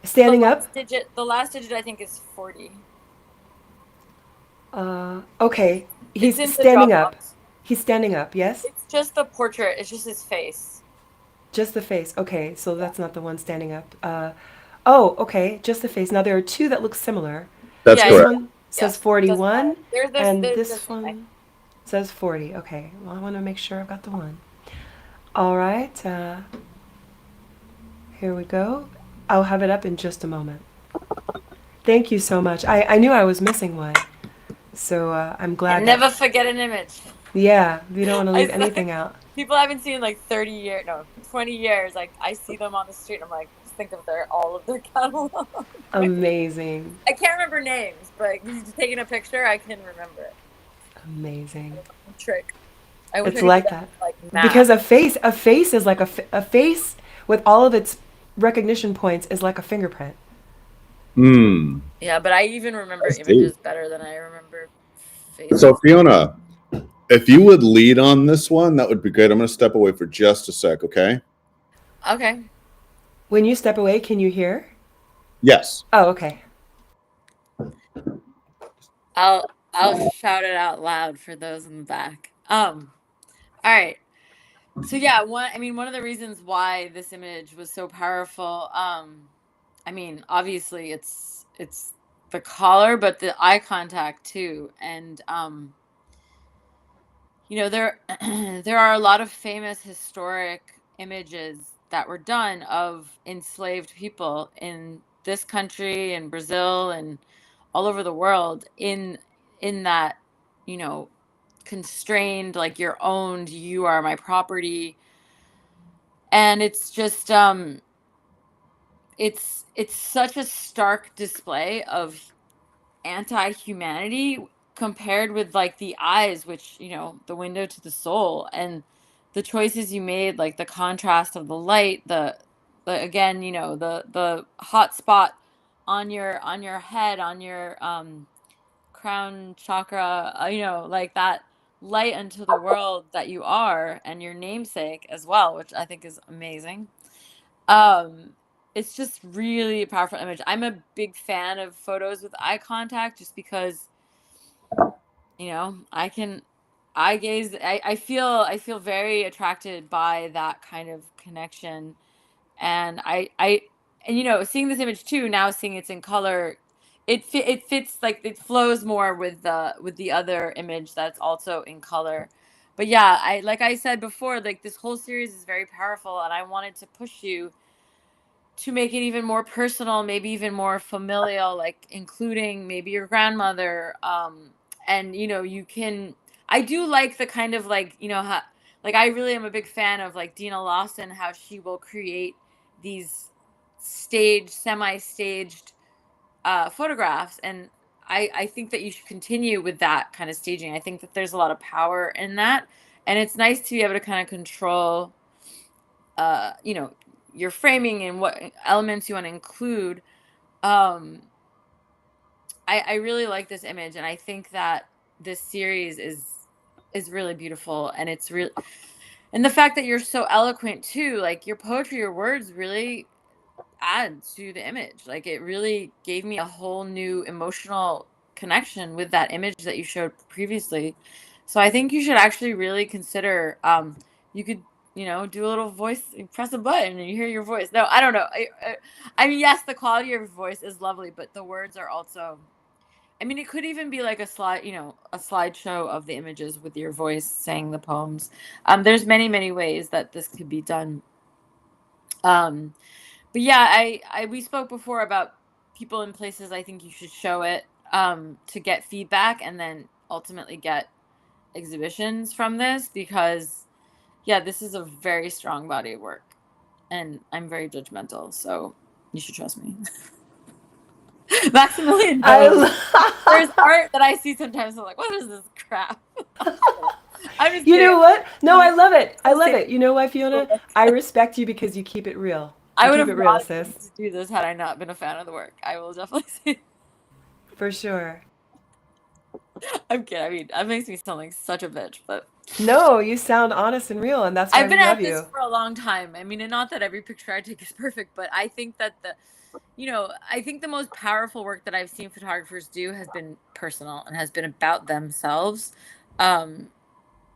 Standing up? The last digit I think is 40. Okay. It's He's in the standing up. Dropbox. He's standing up, yes? It's just the portrait. It's just his face. Just the face. Okay, so that's not the one standing up. Oh, okay, just the face. Now there are 2 that look similar. That's Yeah, This correct. one says yes, 41, and there's this this one says 40. Okay, well, I want to make sure I've got the one. All right, here we go. I'll have it up in just a moment. Thank you so much. I knew I was missing one, so I'm glad. And never forget an image. Yeah, we don't want to leave I anything out. People I haven't seen in like 30 years, no, 20 years. Like I see them on the street, and I'm like, just think of all of their catalog. Amazing. I can't remember names, but just taking a picture, I can remember it. Amazing. Trick. I wish It's I could like do that. like math. Because a face is like a face with all of its recognition points is like a fingerprint. Hmm. Yeah, but I even remember That's images deep. better than I remember faces. So Fiona, if you would lead on this one, that would be great. I'm going to step away for just a sec, okay? Okay. When you step away, can you hear? Yes. Oh, okay. I'll shout it out loud for those in the back. All right. So yeah, one of the reasons why this image was so powerful, I mean, obviously it's the collar, but the eye contact too. And there there are a lot of famous historic images that were done of enslaved people in this country and Brazil and all over the world in that, constrained, like, you're owned, you are my property. And it's just it's such a stark display of anti-humanity compared with, like, the eyes, which, the window to the soul, and the choices you made, like the contrast of the light, the again, the hot spot on your head, on your crown chakra, like that light unto the world that you are, and your namesake as well, which I think is amazing. um it's just really a powerful image. I'm a big fan of photos with eye contact, just because I can eye gaze. I feel very attracted by that kind of connection. And seeing this image too, now seeing it's in color, it fits, like, it flows more with the other image that's also in color. But yeah, like I said before, like, this whole series is very powerful, and I wanted to push you to make it even more personal, maybe even more familial, like including maybe your grandmother. And you can, I do like the kind of, like, how, like, I really am a big fan of, like, Dina Lawson, how she will create these semi-staged photographs. And I think that you should continue with that kind of staging. I think that there's a lot of power in that, and it's nice to be able to kind of control your framing and what elements you want to include. um I really like this image, and I think that this series is really beautiful. And it's real, and the fact that you're so eloquent too, like, your poetry, your words really add to the image. Like, it really gave me a whole new emotional connection with that image that you showed previously. So I think you should actually really consider, you could, do a little voice, press a button and you hear your voice. No, I don't know. I mean, yes, the quality of your voice is lovely, but the words are also, I mean, it could even be like a slide, a slideshow of the images with your voice saying the poems. There's many, many ways that this could be done. But yeah, we spoke before about people and places I think you should show it to get feedback, and then ultimately get exhibitions from this, because yeah, this is a very strong body of work, and I'm very judgmental, so you should trust me. Maxximillian knows. There's art that I see sometimes, I'm like, what is this crap? I'm just You kidding. know what? No, I love it. I love it. You know why, Fiona? I respect you because you keep it real. I would keep have it real, not sis. to do this had I not been a fan of the work. I will definitely say. For sure. I'm kidding. I mean, that makes me sound like such a bitch, but No, you sound honest and real, and that's why I've we been love at this you. for a long time. I mean, and not that every picture I take is perfect, but I think that I think the most powerful work that I've seen photographers do has been personal and has been about themselves. Um,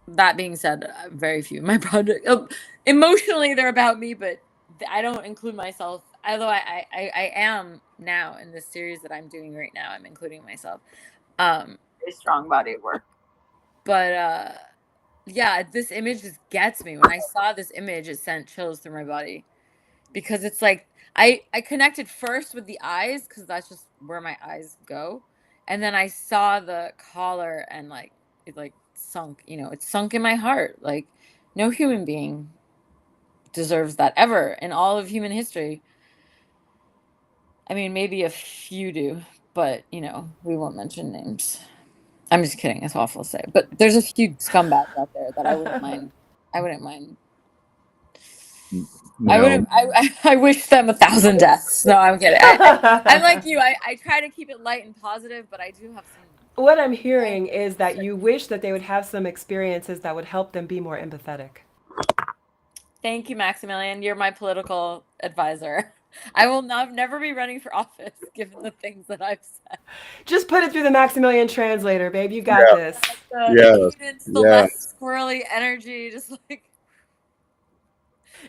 that being said, very few of my projects, emotionally, they're about me, but I don't include myself. Although I am now in this series that I'm doing right now, I'm including myself. Very strong body of work. But yeah, this image just gets me. When I saw this image, it sent chills through my body, because it's like I connected first with the eyes, because that's just where my eyes go, and then I saw the collar, and, like, it, like, sunk. It sunk in my heart. Like, no human being deserves that ever in all of human history. I mean, maybe a few do, but we won't mention names. I'm just kidding. It's awful to say, but there's a few scumbags out there that I wouldn't mind. I wouldn't mind. I wouldn't. I wish them 1,000 deaths. No, I'm kidding. I'm like you. I try to keep it light and positive, but I do have some. What I'm hearing is that you wish that they would have some experiences that would help them be more empathetic. Thank you, Maxximillian. You're my political advisor. I will never be running for office, given the things that I've said. Just put it through the Maxximillian translator, babe. You got this. The cadence, the less squirrely energy, just like.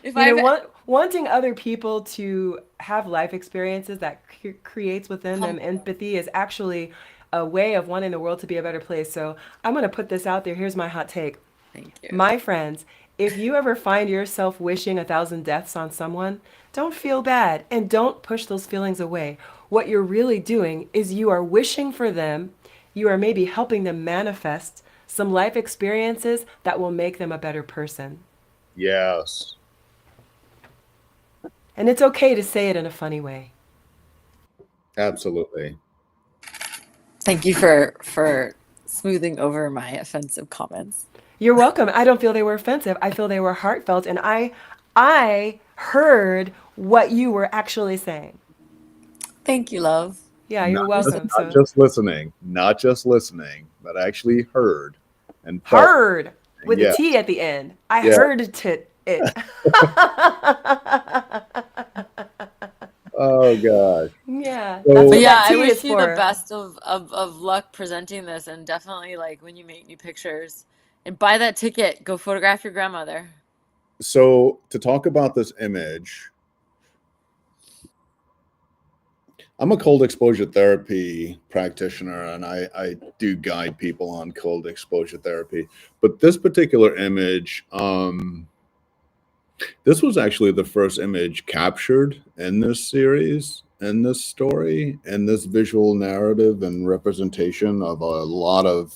if You know, I've wanting other people to have life experiences that creates within come, them empathy is actually a way of wanting the world to be a better place. So I'm going to put this out there. Here's my hot take. thank you. My friends, if you ever find yourself wishing 1,000 deaths on someone, don't feel bad and don't push those feelings away. What you're really doing is you are wishing for them, you are maybe helping them manifest some life experiences that will make them a better person. Yes, And it's okay to say it in a funny way. absolutely. Thank you for smoothing over my offensive comments. You're welcome. I don't feel they were offensive. I feel they were heartfelt, and I heard what you were actually saying. Thank you, love. Yeah, Not you're just, welcome. not So just listening, not just listening, but actually heard and felt. heard with a Yeah, T at the end. I yeah. heard it. Oh gosh. Yeah, that's But what So yeah, that I T is wish you the for. best of luck presenting this, and definitely like when you make new pictures and buy that ticket, go photograph your grandmother. so to talk about this image, I'm a cold exposure therapy practitioner, and I do guide people on cold exposure therapy. But this particular image, this was actually the first image captured in this series, in this story, in this visual narrative and representation of a lot of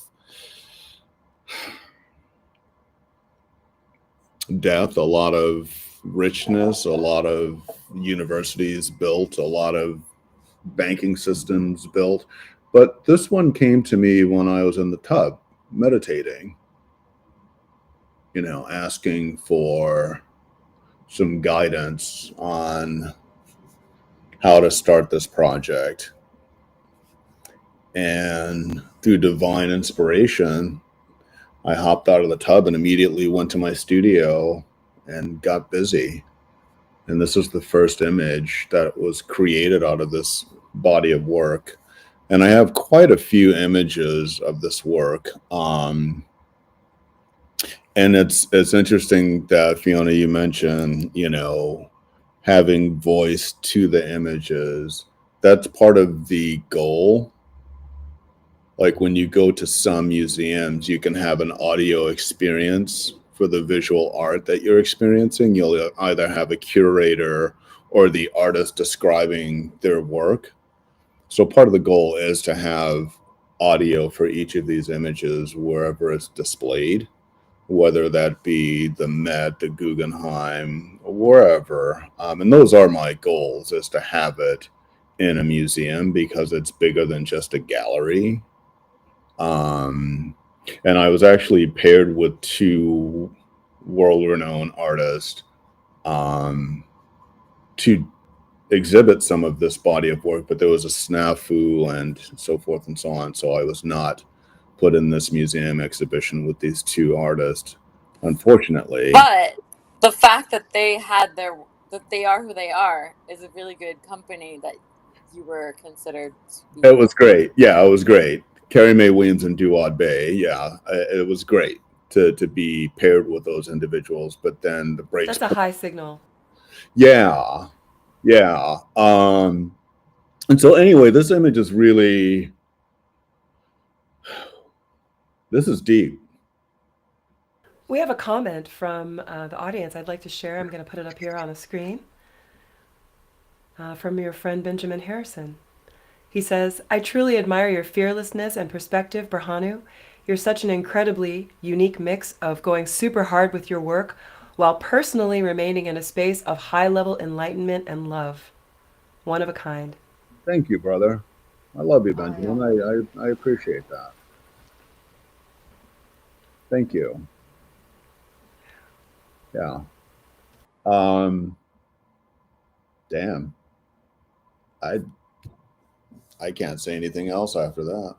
depth, a lot of richness, a lot of universities built, a lot of banking systems built. But this one came to me when I was in the tub meditating, asking for some guidance on how to start this project. And through divine inspiration, I hopped out of the tub and immediately went to my studio and got busy. And this was the first image that was created out of this body of work. And I have quite a few images of this work. And it's interesting that, Fiona, you mentioned, having voice to the images. That's part of the goal. Like when you go to some museums, you can have an audio experience for the visual art that you're experiencing. You'll either have a curator or the artist describing their work. So part of the goal is to have audio for each of these images wherever it's displayed, whether that be the Met, the Guggenheim, wherever. And those are my goals, is to have it in a museum because it's bigger than just a gallery. And I was actually paired with two world-renowned artists to exhibit some of this body of work, but there was a snafu and so forth and so on. So I was not put in this museum exhibition with these two artists, unfortunately. But the fact that that they are who they are is a really good company that you were considered to be. It was great. Yeah, it was great. Carrie Mae Weems and Duad Bay. Yeah, it was great to be paired with those individuals. But then the breaks. That's a high signal. Yeah, yeah. And so anyway, this image is really, this is deep. We have a comment from the audience I'd like to share. I'm going to put it up here on the screen from your friend Benjamin Harrison. He says, I truly admire your fearlessness and perspective, Berhanu. You're such an incredibly unique mix of going super hard with your work while personally remaining in a space of high-level enlightenment and love. One of a kind. Thank you, brother. I love you, Oh, Benjamin. I appreciate that. Thank you. Yeah. Damn. I can't say anything else after that.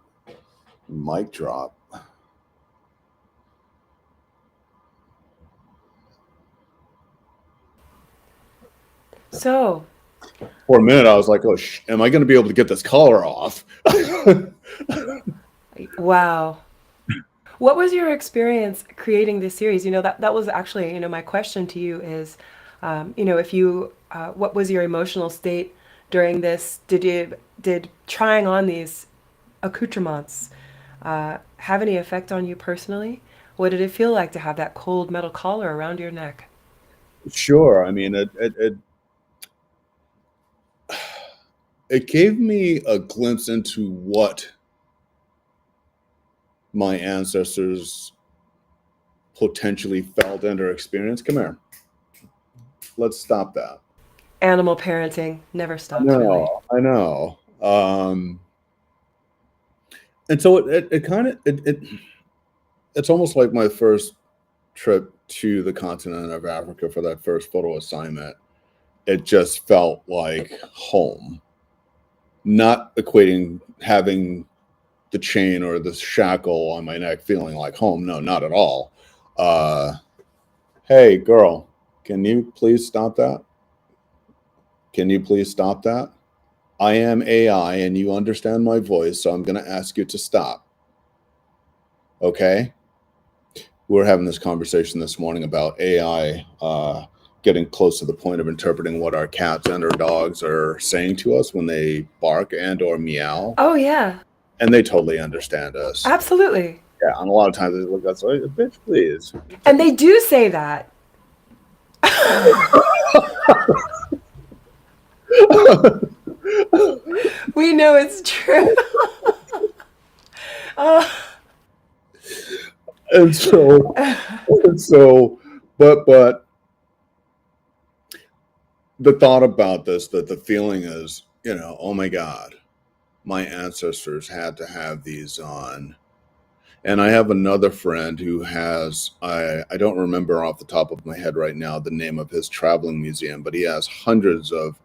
Mic drop. So, For a minute, I was like, "Oh, am I going to be able to get this collar off?" wow. What was your experience creating this series? That was actually, my question to you is, If you, what was your emotional state during this? Did trying on these accoutrements have any effect on you personally? What did it feel like to have that cold metal collar around your neck? Sure. I mean, it gave me a glimpse into what my ancestors potentially felt and or experienced. Come here. Let's stop that. Animal parenting never I stops, really. know. I know. And so it kind of it's almost like my first trip to the continent of Africa for that first photo assignment. It just felt like home. Not equating having the chain or the shackle on my neck feeling like home. No, not at all. Uh, hey, girl, can you please stop that? Can you please stop that? I am AI and you understand my voice, so I'm going to ask you to stop. Okay? We were having this conversation this morning about AI getting close to the point of interpreting what our cats and our dogs are saying to us when they bark and or meow, Oh, yeah, and they totally understand us. absolutely. Yeah, and a lot of times they look at us like, bitch, please. And they do say that. We know it's true. Oh. and so, and so, but the thought about this, that the feeling is, oh my God, my ancestors had to have these on. And I have another friend who has, I don't remember off the top of my head right now the name of his traveling museum, but he has hundreds of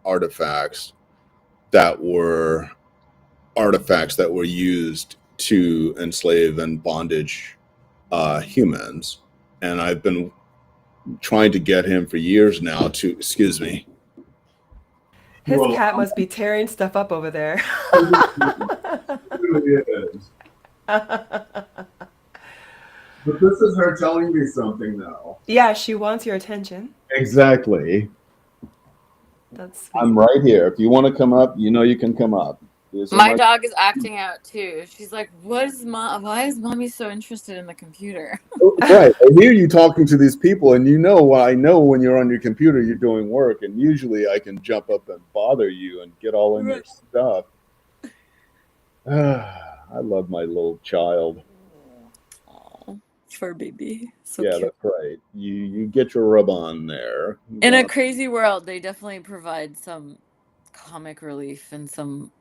that were artifacts that were used to enslave and bondage humans. And I've been trying to get him for years now to, excuse me. His cat must be tearing stuff up over there. It really is. But this is her telling me something now. Yeah, she wants your attention. Exactly. That's sweet. I'm right here. If you want to come up, you can come up. My dog is acting out too. She's like, "What is mom? Why is mommy so interested in the computer?" Right. I hear you talking to these people, and I know when you're on your computer, you're doing work, and usually I can jump up and bother you and get all in your stuff. I love my little child. Oh, fur baby. So Yeah, cute. that's right. You get your rub on there. In a crazy world, they definitely provide some comic relief and some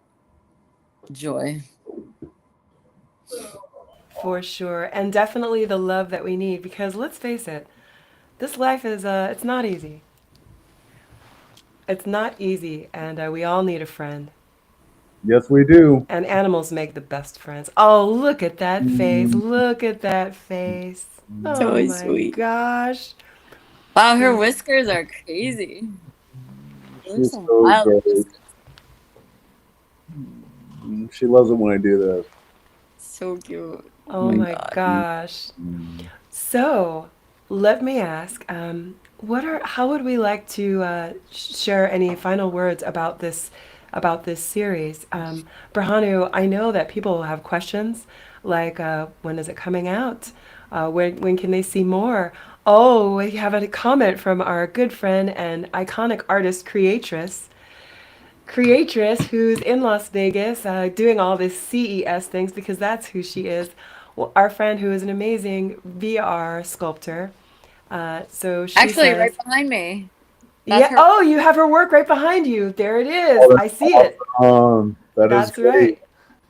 joy. For sure. And definitely the love that we need, because let's face it, this life is, it's not easy. It's not easy, and we all need a friend. Yes, we do. And animals make the best friends. Oh, look at that face. Look at that face. Oh So my sweet. gosh. Wow, her whiskers are crazy. She's Some so wild great. whiskers. She loves it when I do this. So cute. Oh my gosh. So, let me ask, how would we like to share any final words about this series? Berhanu, I know that people will have questions like, when is it coming out? When can they see more? Oh, we have a comment from our good friend and iconic artist, Creatress, who's in Las Vegas doing all this CES things because that's who she is. Well, our friend who is an amazing VR sculptor. So she Actually, says, right behind me. yeah. Oh, you have her work right behind you. There it is. I see it. That is That's great. right.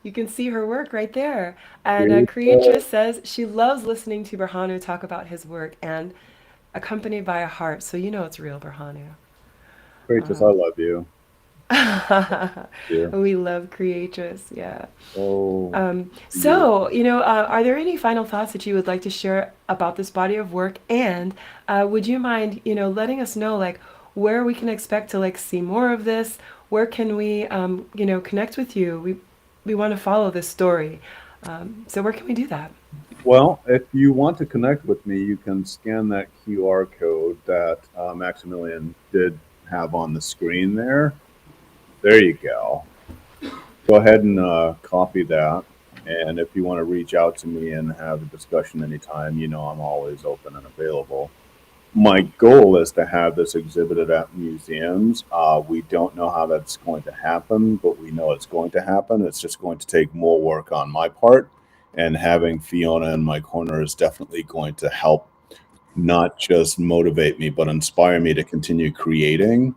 You can see her work right there. And Creatress says she loves listening to Berhanu talk about his work and accompanied by a heart. So you know it's real, Berhanu. Creatress, I love you. We love Creatress, yeah. Oh. So, are there any final thoughts that you would like to share about this body of work? And would you mind, letting us know, like, where we can expect to, like, see more of this? Where can we, connect with you? We want to follow this story. So where can we do that? Well, if you want to connect with me, you can scan that QR code that Maxximillian did have on the screen there. There you go. Go ahead and copy that. And if you want to reach out to me and have a discussion anytime, you know I'm always open and available. My goal is to have this exhibited at museums. We don't know how that's going to happen, but we know it's going to happen. It's just going to take more work on my part. And having Fiona in my corner is definitely going to help not just motivate me, but inspire me to continue creating.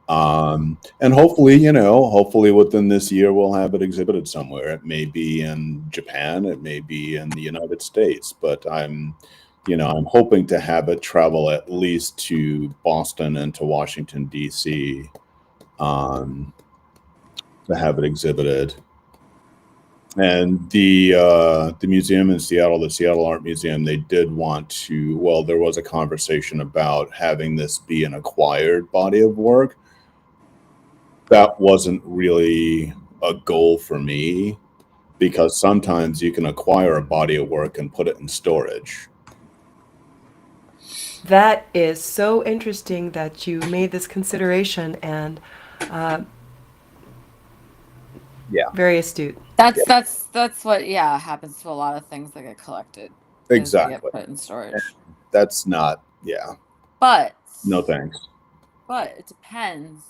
And hopefully, hopefully within this year, we'll have it exhibited somewhere. It may be in Japan, it may be in the United States, but I'm hoping to have it travel at least to Boston and to Washington, D.C., um, to have it exhibited. And the museum in Seattle, the Seattle Art Museum, they did want to. Well, there was a conversation about having this be an acquired body of work. That wasn't really a goal for me because sometimes you can acquire a body of work and put it in storage. That is so interesting that you made this consideration, and Yeah, very astute. That's what happens to a lot of things that get collected. is They exactly. get put in storage. That's not. Yeah, But no thanks. but it depends.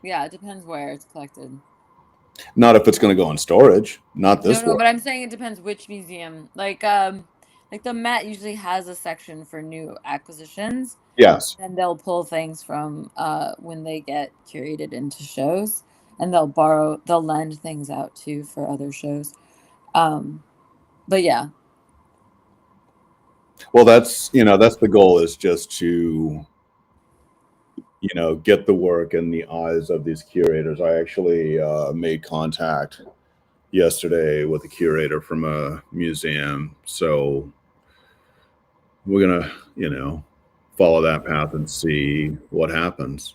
Yeah, it depends where it's collected. Not if it's going to go in storage. Not this No, work. but I'm saying it depends which museum. Like the Met usually has a section for new acquisitions, Yes. and they'll pull things from when they get curated into shows, and they'll lend things out too for other shows. But yeah, Well, that's the goal, is just to get the work in the eyes of these curators. I actually made contact yesterday with a curator from a museum, so we're gonna follow that path and see what happens.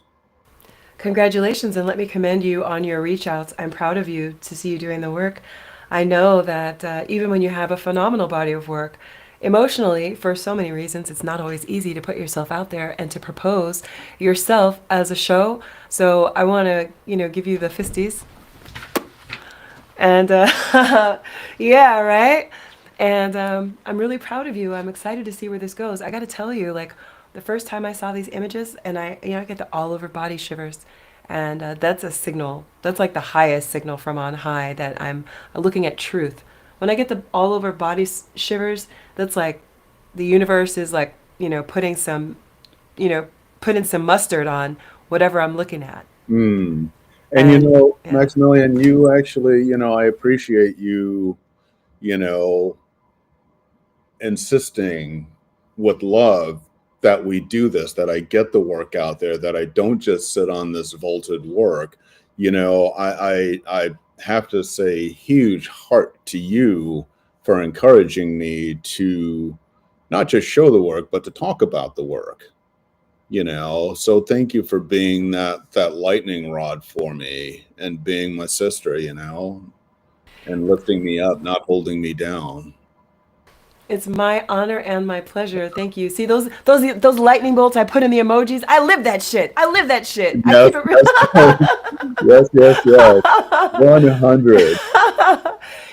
Congratulations, and let me commend you on your reach outs. I'm proud of you to see you doing the work. I know that even when you have a phenomenal body of work, emotionally, for so many reasons, it's not always easy to put yourself out there and to propose yourself as a show. So I want to, give you the fisties. And yeah, right? And I'm really proud of you. I'm excited to see where this goes. I got to tell you, like, the first time I saw these images, and I get the all over body shivers. And that's a signal. That's like the highest signal from on high that I'm looking at truth. When I get the all over body shivers, that's like the universe is like, you know, putting some mustard on whatever I'm looking at. Mm. And And yeah. Maximilian, you actually, I appreciate you, you know, insisting with love that we do this, that I get the work out there, that I don't just sit on this vaulted work. I have to say huge heart to you for encouraging me to not just show the work, but to talk about the work. So thank you for being that lightning rod for me and being my sister, and lifting me up, not holding me down. It's my honor and my pleasure. Thank you. See those lightning bolts I put in the emojis? I live that shit. I live that shit. I Yes, keep it yes, yes, yes, yes. real. 100.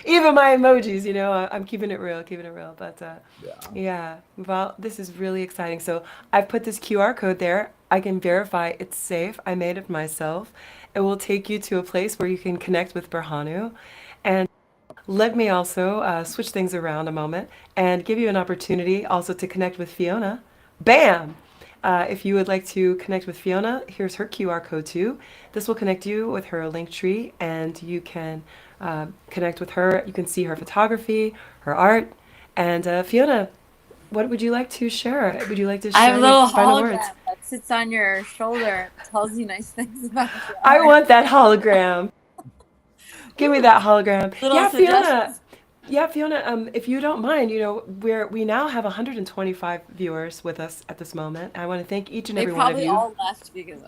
Even my emojis, I'm keeping it real, keeping it real. But Yeah. yeah, well, this is really exciting. So I've put this QR code there. I can verify it's safe. I made it myself. It will take you to a place where you can connect with Berhanu. And let me also switch things around a moment and give you an opportunity also to connect with Fiona. Bam! If you would like to connect with Fiona, here's her QR code too. This will connect you with her link tree, and you can connect with her. You can see her photography, her art. And Fiona, what would you like to share? Would you like to I have share a any little final words? hologram that sits on your shoulder and tells you nice things about your I art. want that hologram. Give me that hologram. Little Yeah, Fiona. suggestions. Yeah, Fiona, if you don't mind, we now have 125 viewers with us at this moment. I want to thank each and They every one of probably you. all left because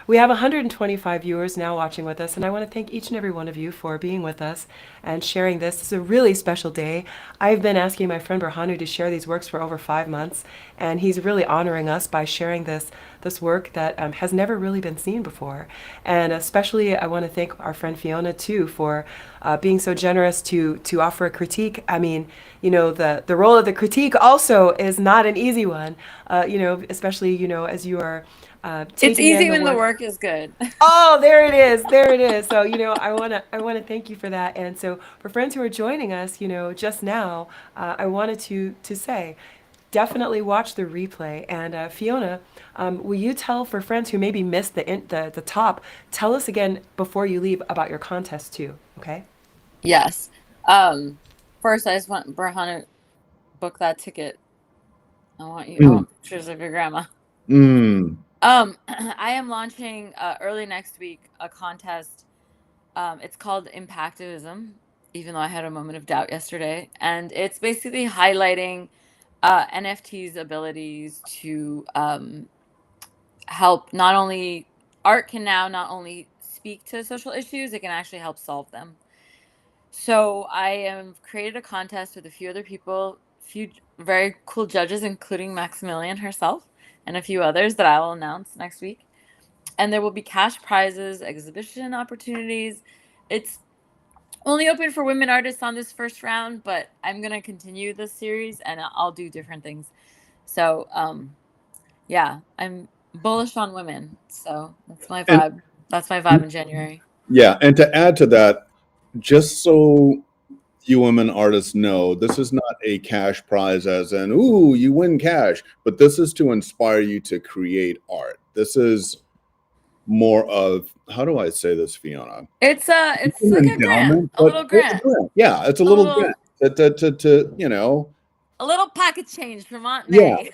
We have 125 viewers now watching with us, and I want to thank each and every one of you for being with us and sharing this. It's a really special day. I've been asking my friend Berhanu to share these works for over 5 months, and he's really honoring us by sharing this work that has never really been seen before. And especially, I want to thank our friend Fiona too for being so generous to offer a critique. I mean, the role of the critique also is not an easy one. Especially as you are. It's Taking in easy when the work is good. Oh, there it is. There it is. So, I want to thank you for that. And so for friends who are joining us, just now, I wanted to say, definitely watch the replay. And Fiona, will you tell for friends who maybe missed the top, tell us again before you leave about your contest too, okay? Yes. First, I just want Berhanu book that ticket. I want pictures of your grandma. I am launching early next week a contest. It's called Impactivism, even though I had a moment of doubt yesterday. And it's basically highlighting NFT's abilities to help not only art can now not only speak to social issues, it can actually help solve them. So I have created a contest with a few other people, few very cool judges, including Maxximillian herself, and a few others that I will announce next week. And there will be cash prizes, exhibition opportunities. It's only open for women artists on this first round, but I'm gonna continue this series and I'll do different things. So yeah, I'm bullish on women. So that's my And vibe. That's my vibe in January. yeah, and to add to that, just so you women artists know, this is not a cash prize as in, ooh, you win cash, but this is to inspire you to create art. This is more of, how do I say this, Fiona? It's An like a grant, endowment, a but little it's a grant, grant. Yeah, it's a a little little grant to a little pocket change from Aunt yeah, May.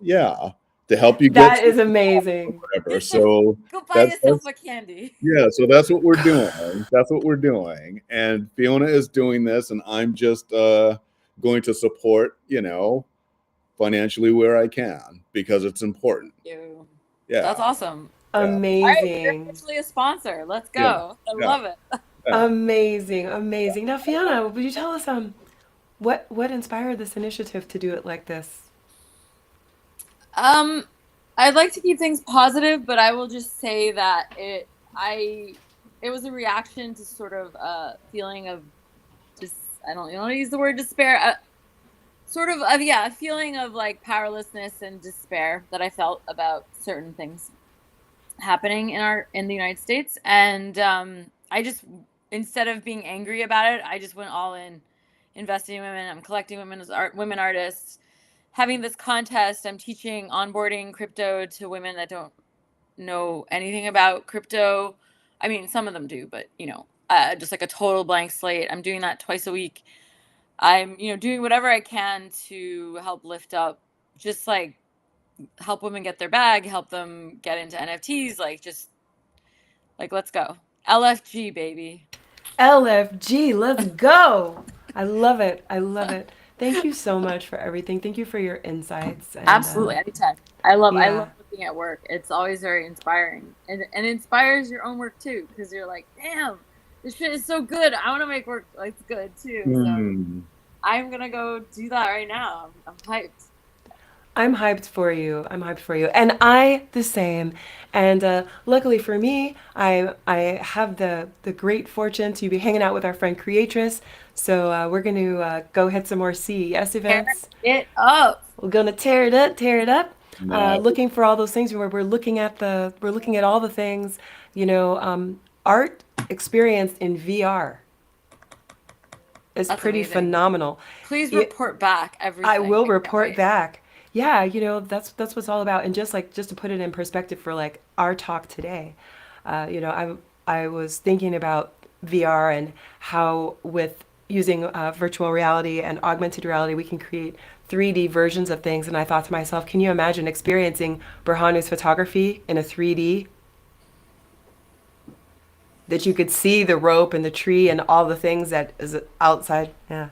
yeah, to help you get That through is or amazing. whatever. Get some, So go buy yourself that's a candy. yeah, so that's what we're doing. That's what we're doing. And Fiona is doing this, and I'm just going to support, financially where I can because it's important. You. That's Yeah, awesome. yeah, All right, you're Amazing. officially a sponsor. Let's yeah, go. I yeah, love it. yeah. Amazing. Amazing. Now, Fiona, would you tell us what inspired this initiative to do it like this? Um, I'd like to keep things positive, but I will just say that it was a reaction to sort of a feeling of just I don't want to use the word despair. Sort of a feeling of like powerlessness and despair that I felt about certain things happening in the United States, and I just instead of being angry about it, I just went all in, investing in women. I'm collecting women artists, having this contest. I'm teaching onboarding crypto to women that don't know anything about crypto. I mean, some of them do, but just like a total blank slate. I'm doing that twice a week. I'm doing whatever I can to help lift up, just like help women get their bag, help them get into NFTs, like let's go. LFG baby. LFG, let's go. I love it. I love it. Thank you so much for everything. Thank you for your insights. And Absolutely, anytime. I love yeah, looking at work. It's always very inspiring, and it inspires your own work too, because you're like, damn, this shit is so good. I want to make work like it's good too. So Hmm. I'm gonna go do that right now. I'm hyped. I'm hyped for you. I'm hyped for you. And I the same. And luckily for me, I have the great fortune to be hanging out with our friend Creatress. So we're going to go hit some more CES Tear events. it up. We're gonna tear it up, tear it up. Nice. Looking for all those things where we're looking at all the things, art experienced in VR is That's pretty amazing. phenomenal. Please It, report back everything. I will I can't report wait. back. Yeah, that's what it's all about. And just to put it in perspective for like our talk today, I was thinking about VR and how with using virtual reality and augmented reality we can create 3D versions of things. And I thought to myself, can you imagine experiencing Berhanu's photography in a 3D? That you could see the rope and the tree and all the things that is outside. Yeah.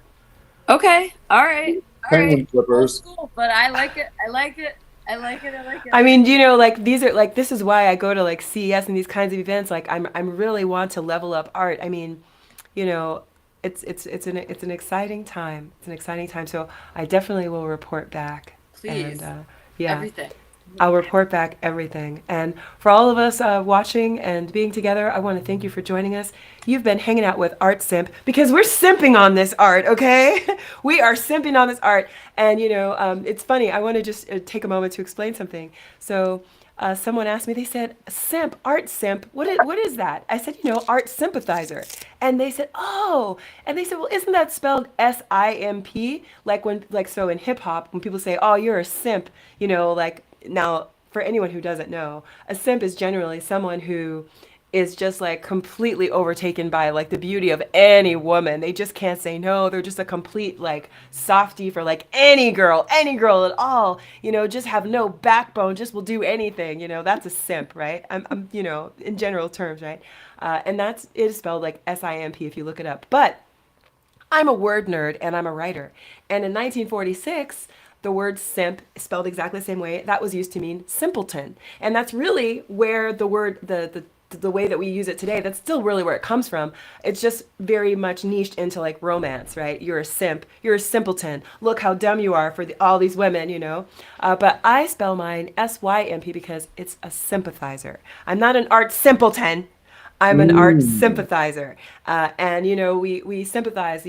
Okay. All right. All right. Penguin Old flippers. school, but I like it. I like it. I like it. I like it. I mean, like these are like this is why I go to like CES and these kinds of events. Like I'm really want to level up art. I mean, you know, it's an exciting time. It's an exciting time. So I definitely will report back. And Please, yeah, everything. I'll report back everything. And for all of us watching and being together, I want to thank you for joining us. You've been hanging out with Art Simp because we're simping on this art, okay? We are simping on this art. And, it's funny. I want to just take a moment to explain something. So, someone asked me, they said, simp, art simp, what is that? I said, art sympathizer. And they said, oh. And they said, well, isn't that spelled SIMP? So in hip hop, when people say, oh, you're a simp, like, now, for anyone who doesn't know, a simp is generally someone who is just like completely overtaken by like the beauty of any woman. They just can't say no. They're just a complete like softie for like any girl at all. Just have no backbone, just will do anything. That's a simp, right? I'm in general terms, right? And it is spelled like SIMP if you look it up. But I'm a word nerd and I'm a writer. And in 1946, the word simp, spelled exactly the same way, that was used to mean simpleton. And that's really where the word, the way that we use it today, that's still really where it comes from. It's just very much niched into like romance, right? You're a simp, you're a simpleton. Look how dumb you are for all these women. But I spell mine SYMP because it's a sympathizer. I'm not an art simpleton. I'm an art Mm. sympathizer, and we sympathize.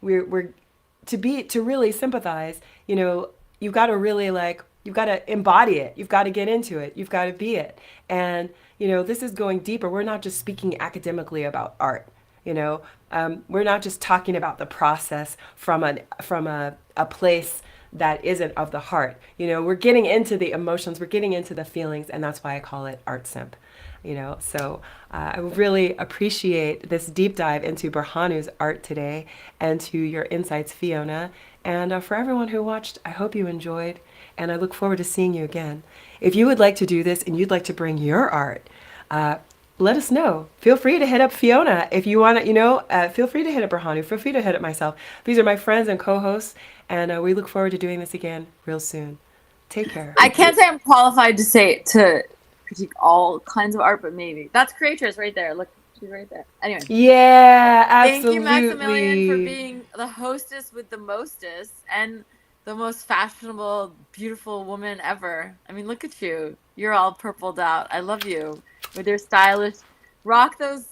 We're to really sympathize. You've got to really you've got to embody it. You've got to get into it. You've got to be it. And this is going deeper. We're not just speaking academically about art. We're not just talking about the process from a place that isn't of the heart. We're getting into the emotions. We're getting into the feelings, and that's why I call it art simp. So I really appreciate this deep dive into Berhanu's art today and to your insights, Fiona. And for everyone who watched, I hope you enjoyed, and I look forward to seeing you again. If you would like to do this and you'd like to bring your art, let us know. Feel free to hit up Fiona if you want to, feel free to hit up Berhanu. Feel free to hit up myself. These are my friends and co-hosts, and we look forward to doing this again real soon. Take care. I can't say I'm qualified to critique all kinds of art, but maybe that's creatress right there. Look, she's right there. Anyway, Yeah, thank you, Maxximillian, for absolutely. being the hostess with the mostest and the most fashionable, beautiful woman ever. I mean, look at you. You're all purpled out. I love you with your stylish. Rock those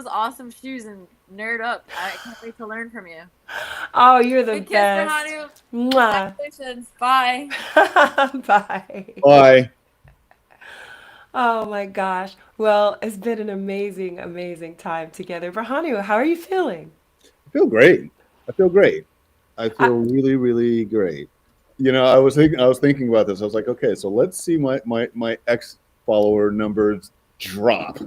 awesome shoes and nerd up. I can't wait to learn from you. Oh, you're the Big kiss, best. Berhanu. Mwah. Congratulations. Bye. Bye. Bye. Oh my gosh. Well, it's been an amazing, amazing time together. Berhanu, how are you feeling? I feel great. I feel great. I I, feel really, really great. I was thinking about this. I was like, okay, so let's see my ex follower numbers drop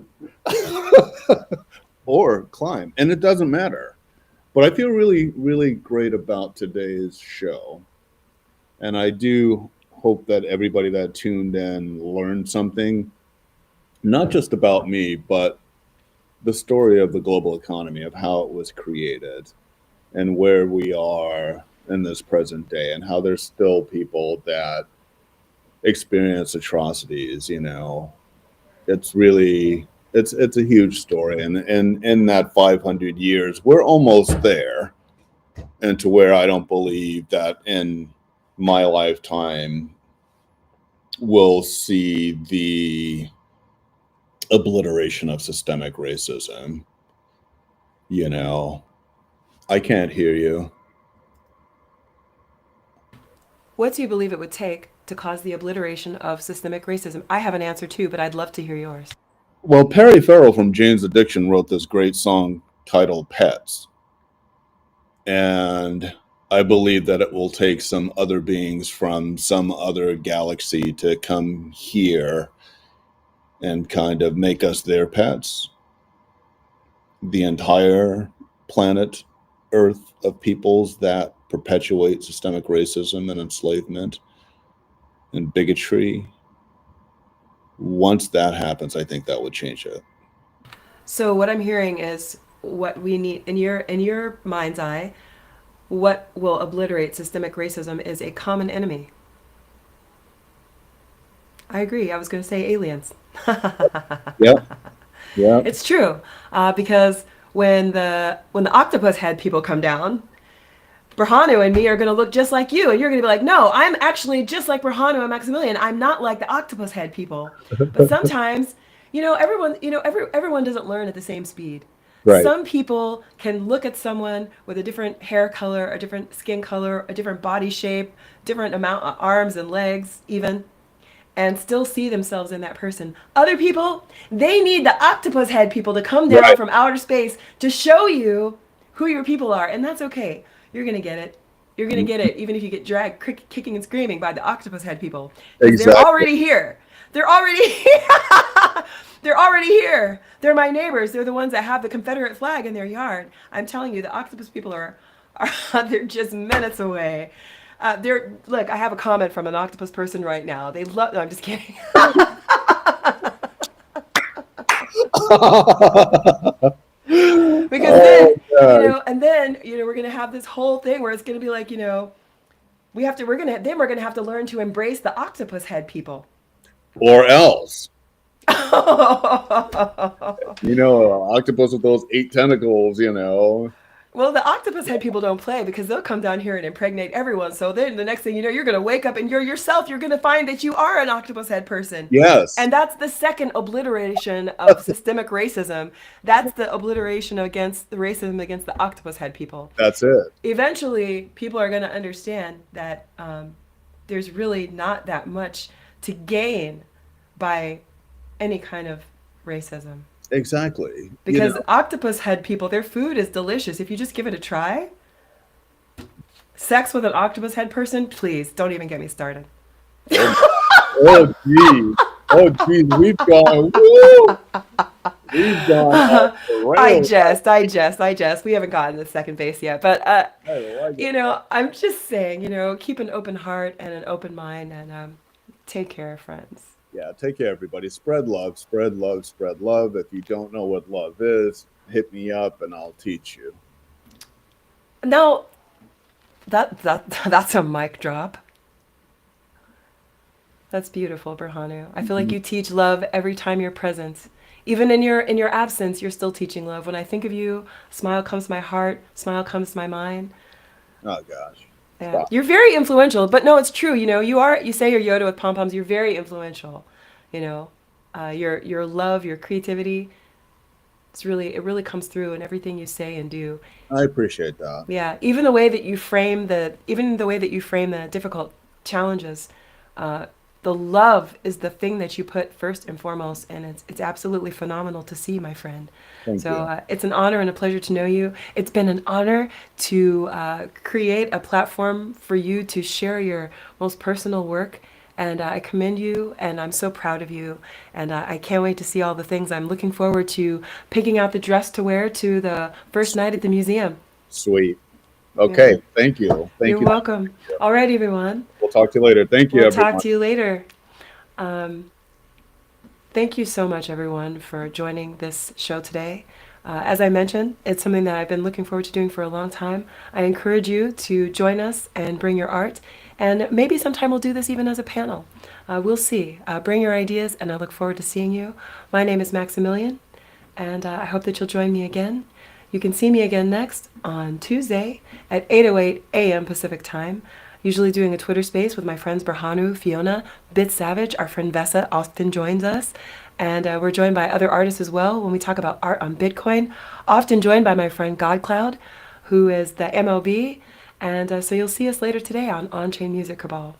or climb, and it doesn't matter. But I feel really, really great about today's show, and I do hope that everybody that tuned in learned something, not just about me, but the story of the global economy, of how it was created, and where we are in this present day, and how there's still people that experience atrocities. It's really it's a huge story, and in that 500 years we're almost there, and to where I don't believe that in my lifetime we'll see the obliteration of systemic racism. you know I can't hear you. what do you believe it would take to cause the obliteration of systemic racism? I have an answer too, but I'd love to hear yours. Well, Perry Farrell from Jane's Addiction wrote this great song titled Pets. And I believe that it will take some other beings from some other galaxy to come here and kind of make us their pets. The entire planet Earth of peoples that perpetuate systemic racism and enslavement and bigotry. Once that happens, I think that would change it. So what I'm hearing is what we need in your mind's eye, what will obliterate systemic racism is a common enemy. I agree. I was going to say aliens. Yep. Yep. It's true, because when the octopus head people come down, Berhanu and me are going to look just like you, and you're going to be like, no, I'm actually just like Berhanu and Maxximillian. I'm not like the octopus head people. But sometimes, everyone doesn't learn at the same speed. Right. Some people can look at someone with a different hair color, a different skin color, a different body shape, different amount of arms and legs, even, and still see themselves in that person. Other people, they need the octopus head people to come down Right. from outer space to show you who your people are, and that's okay. You're gonna get it. You're gonna get it, even if you get dragged kicking and screaming by the octopus head people, because they're Exactly. already here. They're already here. They're already here. They're my neighbors. They're the ones that have the Confederate flag in their yard. I'm telling you, the octopus people are they're just minutes away. Look. I have a comment from an octopus person right now. They love. No, I'm just kidding. Because Oh, then, God. and then, we're gonna have this whole thing where it's gonna be like, we're gonna have to learn to embrace the octopus head people. Or else. Well, Octopus with those 8 tentacles. the octopus head people don't play because they'll come down here and impregnate everyone. So then the next thing you know, you're gonna wake up and you're gonna find that you are an octopus head person. Yes. And that's the second obliteration of systemic racism. That's the obliteration against the racism against the octopus head people. That's it. Eventually, people are going to understand that there's really not that much to gain by any kind of racism. Exactly. Because octopus head people, their food is delicious. If you just give it a try, sex with an octopus head person, please don't even get me started. Oh, geez. Oh, geez. We've gone. Woo! We've gone off the I jest. We haven't gotten to second base yet, but I like it. I'm just saying, keep an open heart and an open mind, and take care, friends. Yeah, take care, everybody. Spread love, spread love, spread love. If you don't know what love is, hit me up and I'll teach you. Now, that's a mic drop. That's beautiful, Berhanu. I feel like you teach love every time you're present. Even in your absence, you're still teaching love. When I think of you, smile comes to my heart, smile comes to my mind. Oh, gosh. Yeah. Stop. You're very influential, but no, it's true. You say you're Yoda with pom poms. You're very influential. Your love, your creativity. It really comes through in everything you say and do. I appreciate that. Yeah, even the way that you frame the difficult challenges, the love is the thing that you put first and foremost, and it's absolutely phenomenal to see, my friend. Thank So you. it's an honor and a pleasure to know you. It's been an honor to create a platform for you to share your most personal work. And I commend you, and I'm so proud of you. And I can't wait to see all the things. I'm looking forward to picking out the dress to wear to the first night at the museum. Sweet. Yeah. Okay. Thank you. Thank You're you. welcome. All right, everyone. We'll talk to you later. Thank you, We'll everyone. talk to you later. Thank you so much, everyone, for joining this show today. As I mentioned, it's something that I've been looking forward to doing for a long time. I encourage you to join us and bring your art. And maybe sometime we'll do this even as a panel. We'll see. Bring your ideas, and I look forward to seeing you. My name is Maxximillian, and I hope that you'll join me again. You can see me again next on Tuesday at 8:08 a.m. Pacific Time, usually doing a Twitter space with my friends Berhanu, Fiona, Bit Savage. Our friend Vessa often joins us. And we're joined by other artists as well when we talk about art on Bitcoin, often joined by my friend GodCloud, who is the MLB. And so you'll see us later today on On-Chain Music Cabal.